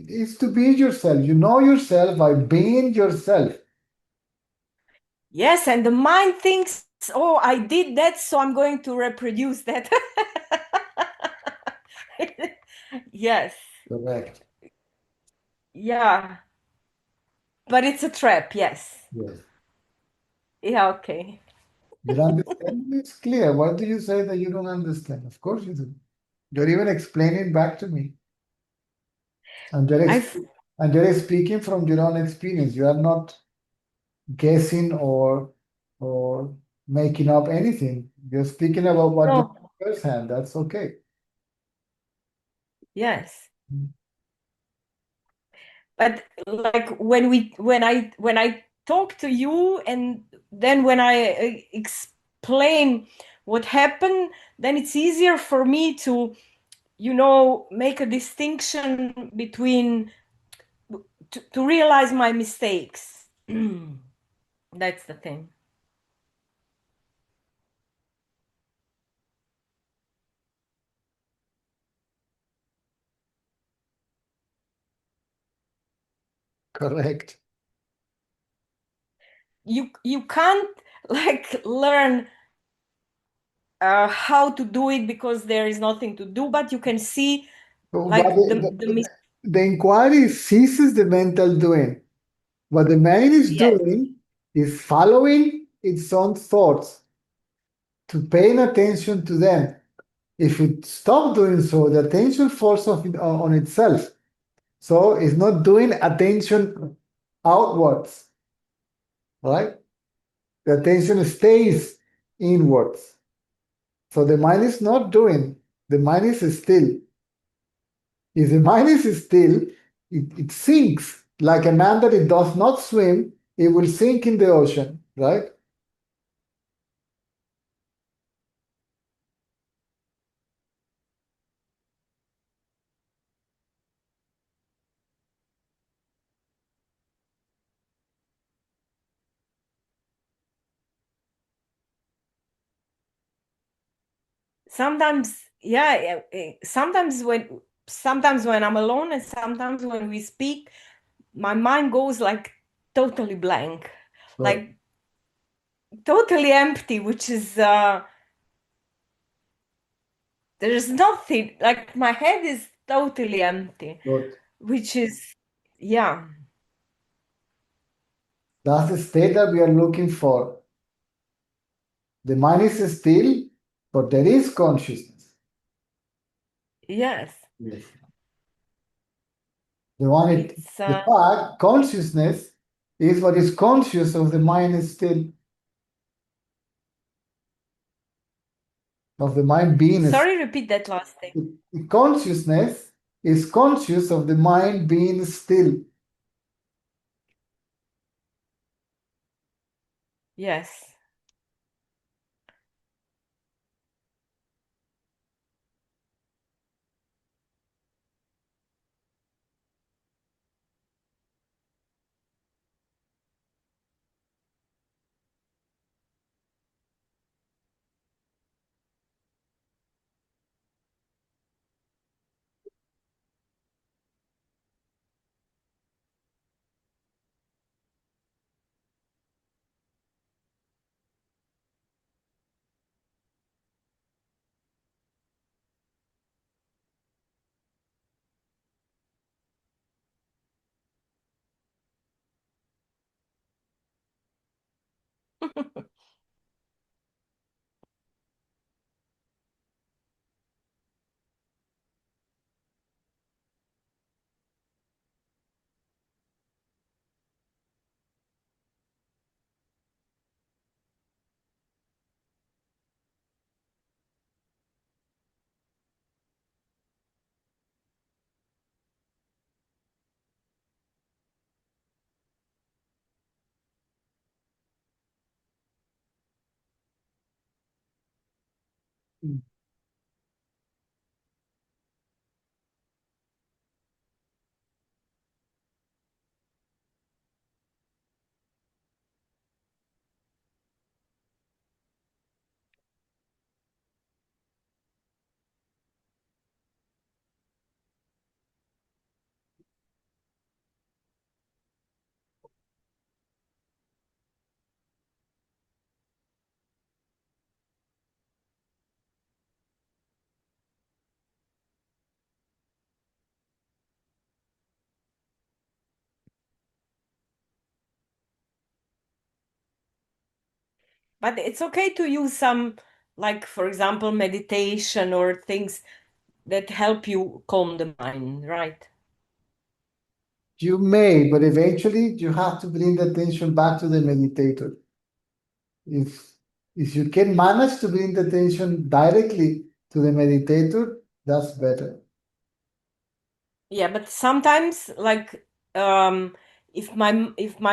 is to be yourself. You know yourself by being yourself. Yes, and the mind thinks, oh, I did that, so I'm going to reproduce that. Yes. Correct. Yeah. But it's a trap, yes. Yes. Yeah, okay. You understand? It's clear. Why do you say that you don't understand? Of course you do. You're even explaining back to me. And I've you're speaking from your own experience. You are not guessing or making up anything. You're speaking about what you no, know firsthand. That's okay. yes. But like when I talk to you and then when I explain what happened, then it's easier for me to, make a distinction between to realize my mistakes. That's the thing. Correct. You can't like learn how to do it because there is nothing to do, but you can see But like the inquiry ceases the mental doing. What the mind is yes, doing is following its own thoughts to paying attention to them. If it stops doing so, the attention falls on itself. So it's not doing attention outwards, right? The attention stays inwards. So the mind is not doing, the mind is still. If the mind is still, it sinks. Like a man that it does not swim, it will sink in the ocean, right? sometimes yeah, sometimes when I'm alone and sometimes when we speak, my mind goes like totally blank, Right. like totally empty, which is there's nothing, like my head is totally empty, Good. which is yeah, That's the state that we are looking for. The mind is still, but there is consciousness. yes, Yes. it's The fact, consciousness is what is conscious of the mind is still, of the mind being sorry, repeat that last thing. consciousness is conscious of the mind being still. Yes. But it's okay to use some, like, for example, meditation or things that help you calm the mind, right? You may, but eventually you have to bring the attention back to the meditator. If you can manage to bring the attention directly to the meditator, that's better. Yeah, but sometimes, like, if my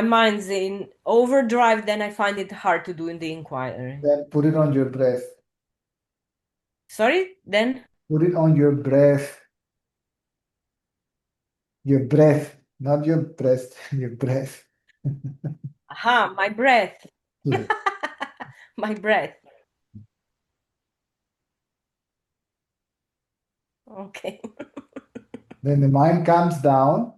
mind's in overdrive, then I find it hard to do in the inquiry. Then put it on your breath. Sorry, then? Put it on your breath. Your breath, not your breast, your breath. Aha, my breath. Yeah. My breath. Okay. Then the mind comes down.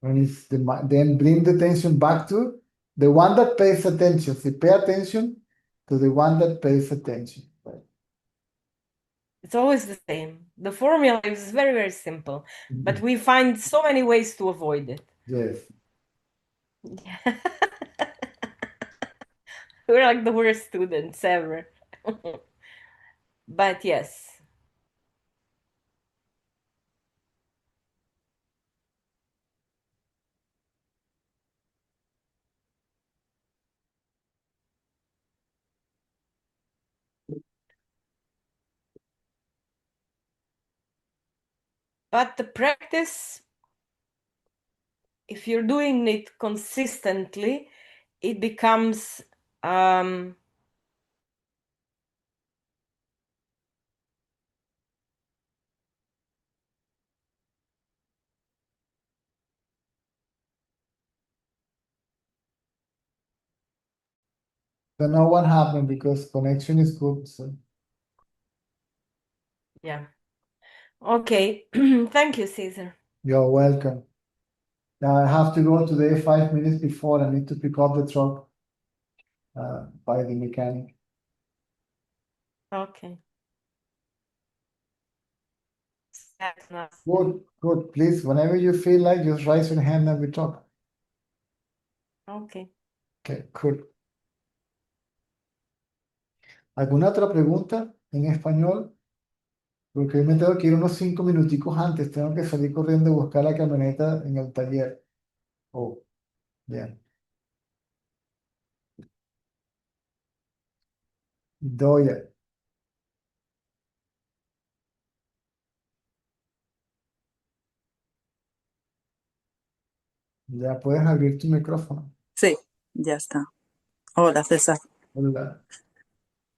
When it's then bring the attention back to the one that pays attention. So pay attention to the one that pays attention. Right? It's always the same. The formula is very, very simple, but we find so many ways to avoid it. Yes. We're like the worst students ever. But yes. But the practice, if you're doing it consistently, it becomes Don't know what happened because connection is good. So yeah. Okay. Thank you, Caesar. you're welcome. Now I have to go today 5 minutes before. I need to pick up the truck by the mechanic. Okay. That's nice. Good, good. Please, whenever you feel like, just raise your hand and we talk. Okay. Okay, cool. ¿Alguna otra pregunta en español? Porque hoy me tengo que ir unos 5 minuticos antes. Tengo que salir corriendo a buscar la camioneta en el taller. Oh, bien. Doya, ya puedes abrir tu micrófono. Sí, ya está. Hola, César. Hola.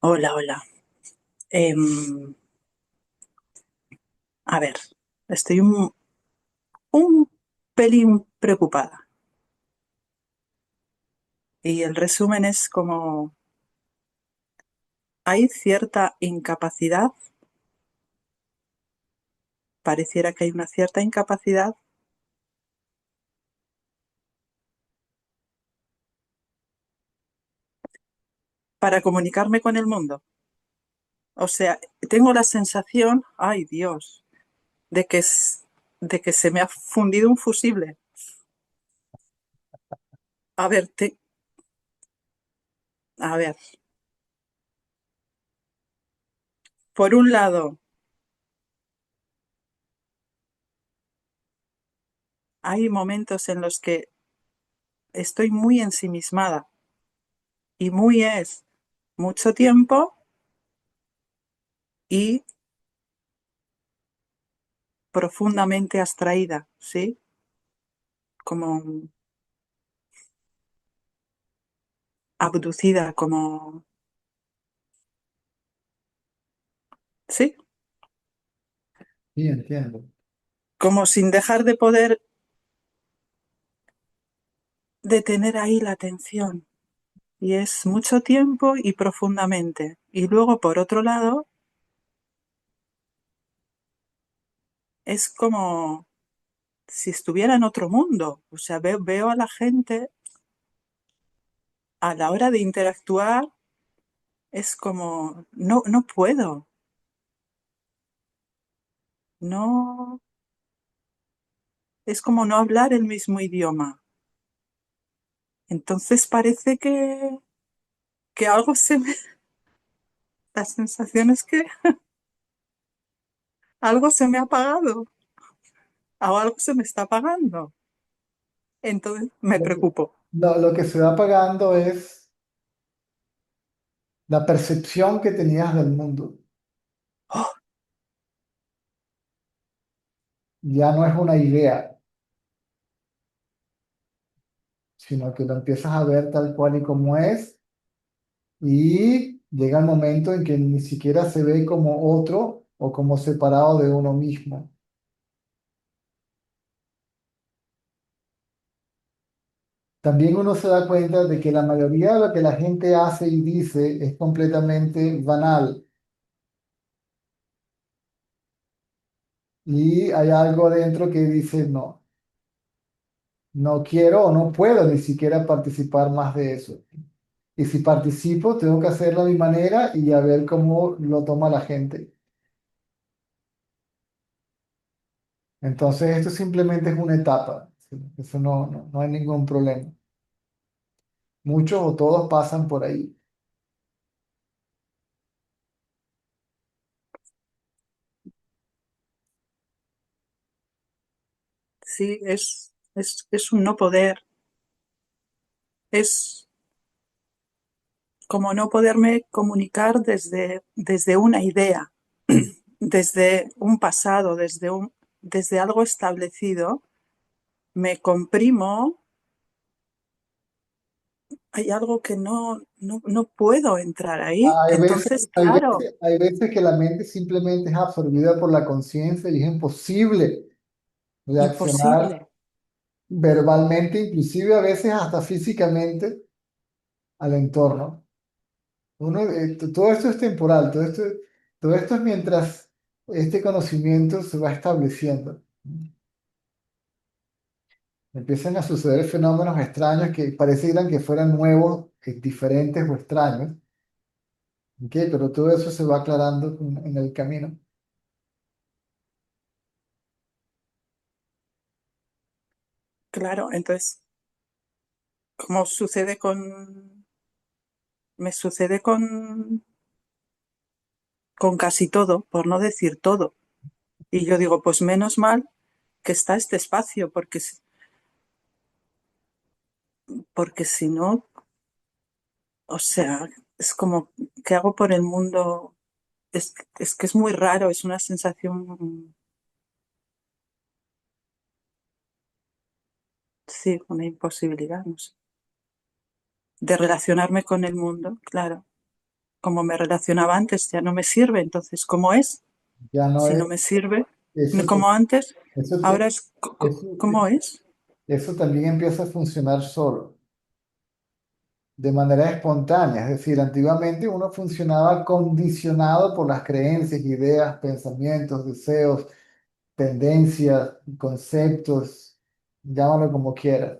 Hola, hola. A ver, estoy un pelín preocupada. Y el resumen es como hay cierta incapacidad, pareciera que hay una cierta incapacidad para comunicarme con el mundo. O sea, tengo la sensación, ay Dios, de que se me ha fundido un fusible. A ver, A ver, por un lado, hay momentos en los que estoy muy ensimismada y muy es mucho tiempo y profundamente abstraída, ¿sí? Como abducida, como... Sí, Sí, entiendo. como sin dejar de poder detener ahí la atención. Y es mucho tiempo y profundamente. Y luego, por otro lado, es como si estuviera en otro mundo. O sea, veo a la gente a la hora de interactuar, es como, no, no puedo, no, es como no hablar el mismo idioma. Entonces parece que algo se me, la sensación es que algo se me ha apagado o algo se me está apagando. Entonces me Lo que, preocupo. lo que se va apagando es la percepción que tenías del mundo. ¡Oh! Ya no es una idea, sino que lo empiezas a ver tal cual y como es, y llega el momento en que ni siquiera se ve como otro o como separado de uno mismo. También uno se da cuenta de que la mayoría de lo que la gente hace y dice es completamente banal, y hay algo dentro que dice no, no quiero o no puedo ni siquiera participar más de eso. Y si participo, tengo que hacerlo a mi manera y a ver cómo lo toma la gente. Entonces, esto simplemente es una etapa. ¿Sí? Eso no hay ningún problema. Muchos o todos pasan por ahí. Sí, es un no poder, es como no poderme comunicar desde una idea, desde un pasado, desde algo establecido. Me comprimo, hay algo que no puedo entrar ahí. Hay veces, Entonces, claro, hay veces que la mente simplemente es absorbida por la conciencia y es imposible reaccionar imposible. verbalmente, inclusive a veces hasta físicamente al entorno. Todo esto es temporal, todo esto es mientras este conocimiento se va estableciendo. Empiezan a suceder fenómenos extraños que parecieran que fueran nuevos, diferentes o extraños, ¿ok? Pero todo eso se va aclarando en el camino. Claro, entonces, como sucede me sucede con casi todo, por no decir todo. Y yo digo, pues menos mal que está este espacio, porque si no, o sea, es como, ¿qué hago por el mundo? Es que es muy raro, es una sensación, sí, una imposibilidad, no sé, de relacionarme con el mundo, claro. Como me relacionaba antes, ya no me sirve, entonces, ¿cómo es? Ya no Si es no me sirve, eso, como antes, eso, ahora es, eso, ¿cómo es? eso también empieza a funcionar solo, de manera espontánea. Es decir, antiguamente uno funcionaba condicionado por las creencias, ideas, pensamientos, deseos, tendencias, conceptos, llámalo como quieras.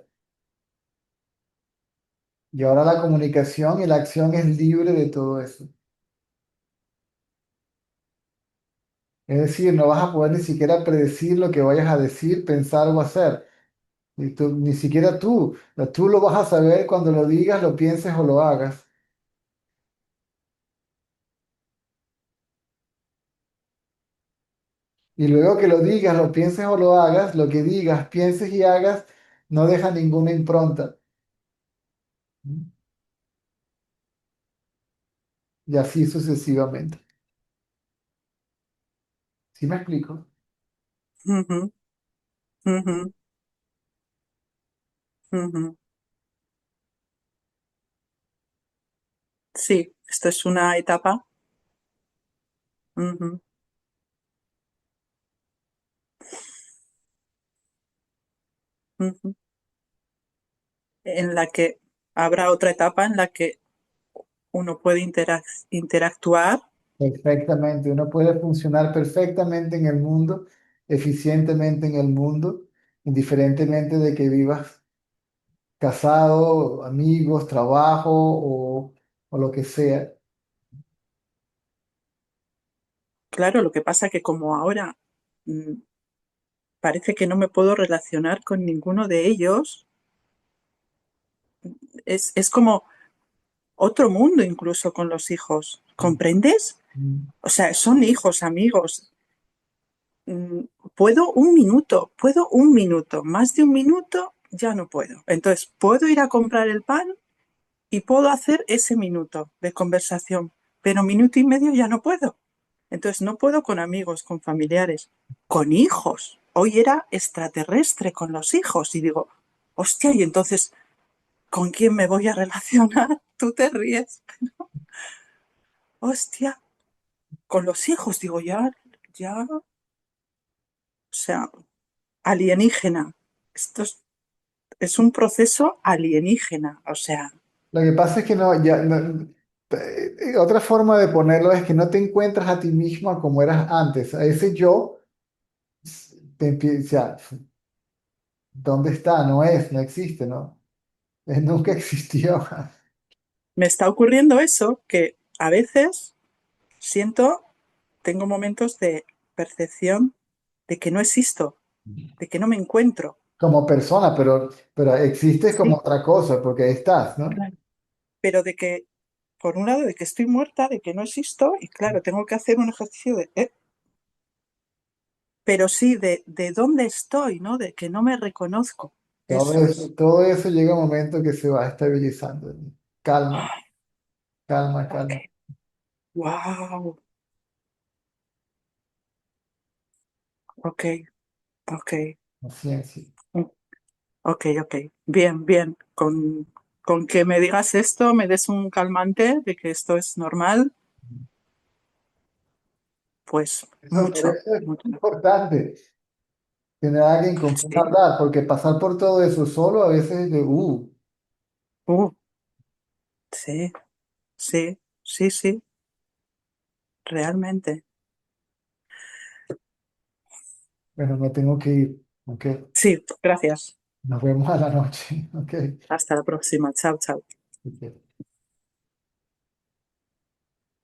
Y ahora la comunicación y la acción es libre de todo eso. Es decir, no vas a poder ni siquiera predecir lo que vayas a decir, pensar o hacer. Ni siquiera tú. Tú lo vas a saber cuando lo digas, lo pienses o lo hagas. Y luego que lo digas, lo pienses o lo hagas, lo que digas, pienses y hagas, no deja ninguna impronta. Y así sucesivamente. ¿Sí me explico? Ujú, ujú, ujú. Sí, esto es una etapa, ujú, ujú, en la que habrá otra etapa en la que uno puede interactuar. Perfectamente. Uno puede funcionar perfectamente en el mundo, eficientemente en el mundo, indiferentemente de que vivas casado, amigos, trabajo o lo que sea. Claro, lo que pasa que como ahora mm, parece que no me puedo relacionar con ninguno de ellos, es como otro mundo incluso con los hijos. ¿Comprendes? Mm. O sea, son hijos, amigos. Mm, puedo un minuto, más de un minuto ya no puedo. Entonces, puedo ir a comprar el pan y puedo hacer ese minuto de conversación, pero minuto y medio ya no puedo. Entonces, no puedo con amigos, con familiares, con hijos. Hoy era extraterrestre con los hijos y digo, hostia, y entonces, ¿con quién me voy a relacionar? Tú te ríes. Hostia, con los hijos, digo, o sea, alienígena. Esto es un proceso alienígena, o sea, Lo que pasa es que no, ya, otra forma de ponerlo es que no te encuentras a ti mismo como eras antes. A ese yo te empieza, ¿dónde está? No es, no existe, ¿no? Nunca existió. me está ocurriendo eso que a veces siento, tengo momentos de percepción de que no existo, de que no me encuentro. Como persona, pero existes como Sí, otra cosa, porque ahí estás, ¿no? claro. Pero de que, por un lado, de que estoy muerta, de que no existo, y claro, tengo que hacer un ejercicio pero sí de dónde estoy, ¿no? De que no me reconozco. Eso es. Todo eso llega un momento que se va estabilizando. Calma, calma, Ok. calma. Wow. Ok, ok. Paciencia. Ok, ok. Bien, bien. Con que me digas esto, me des un calmante de que esto es normal, pues Por mucho, eso es mucho. importante tener a alguien con quien Sí. hablar, porque pasar por todo eso solo a veces es de, Uh, sí, sí, sí, sí, realmente. bueno, me tengo que ir, ¿ok? Sí, gracias. Nos vemos a la noche, ¿ok? Hasta la próxima. Chao, chao. Ok.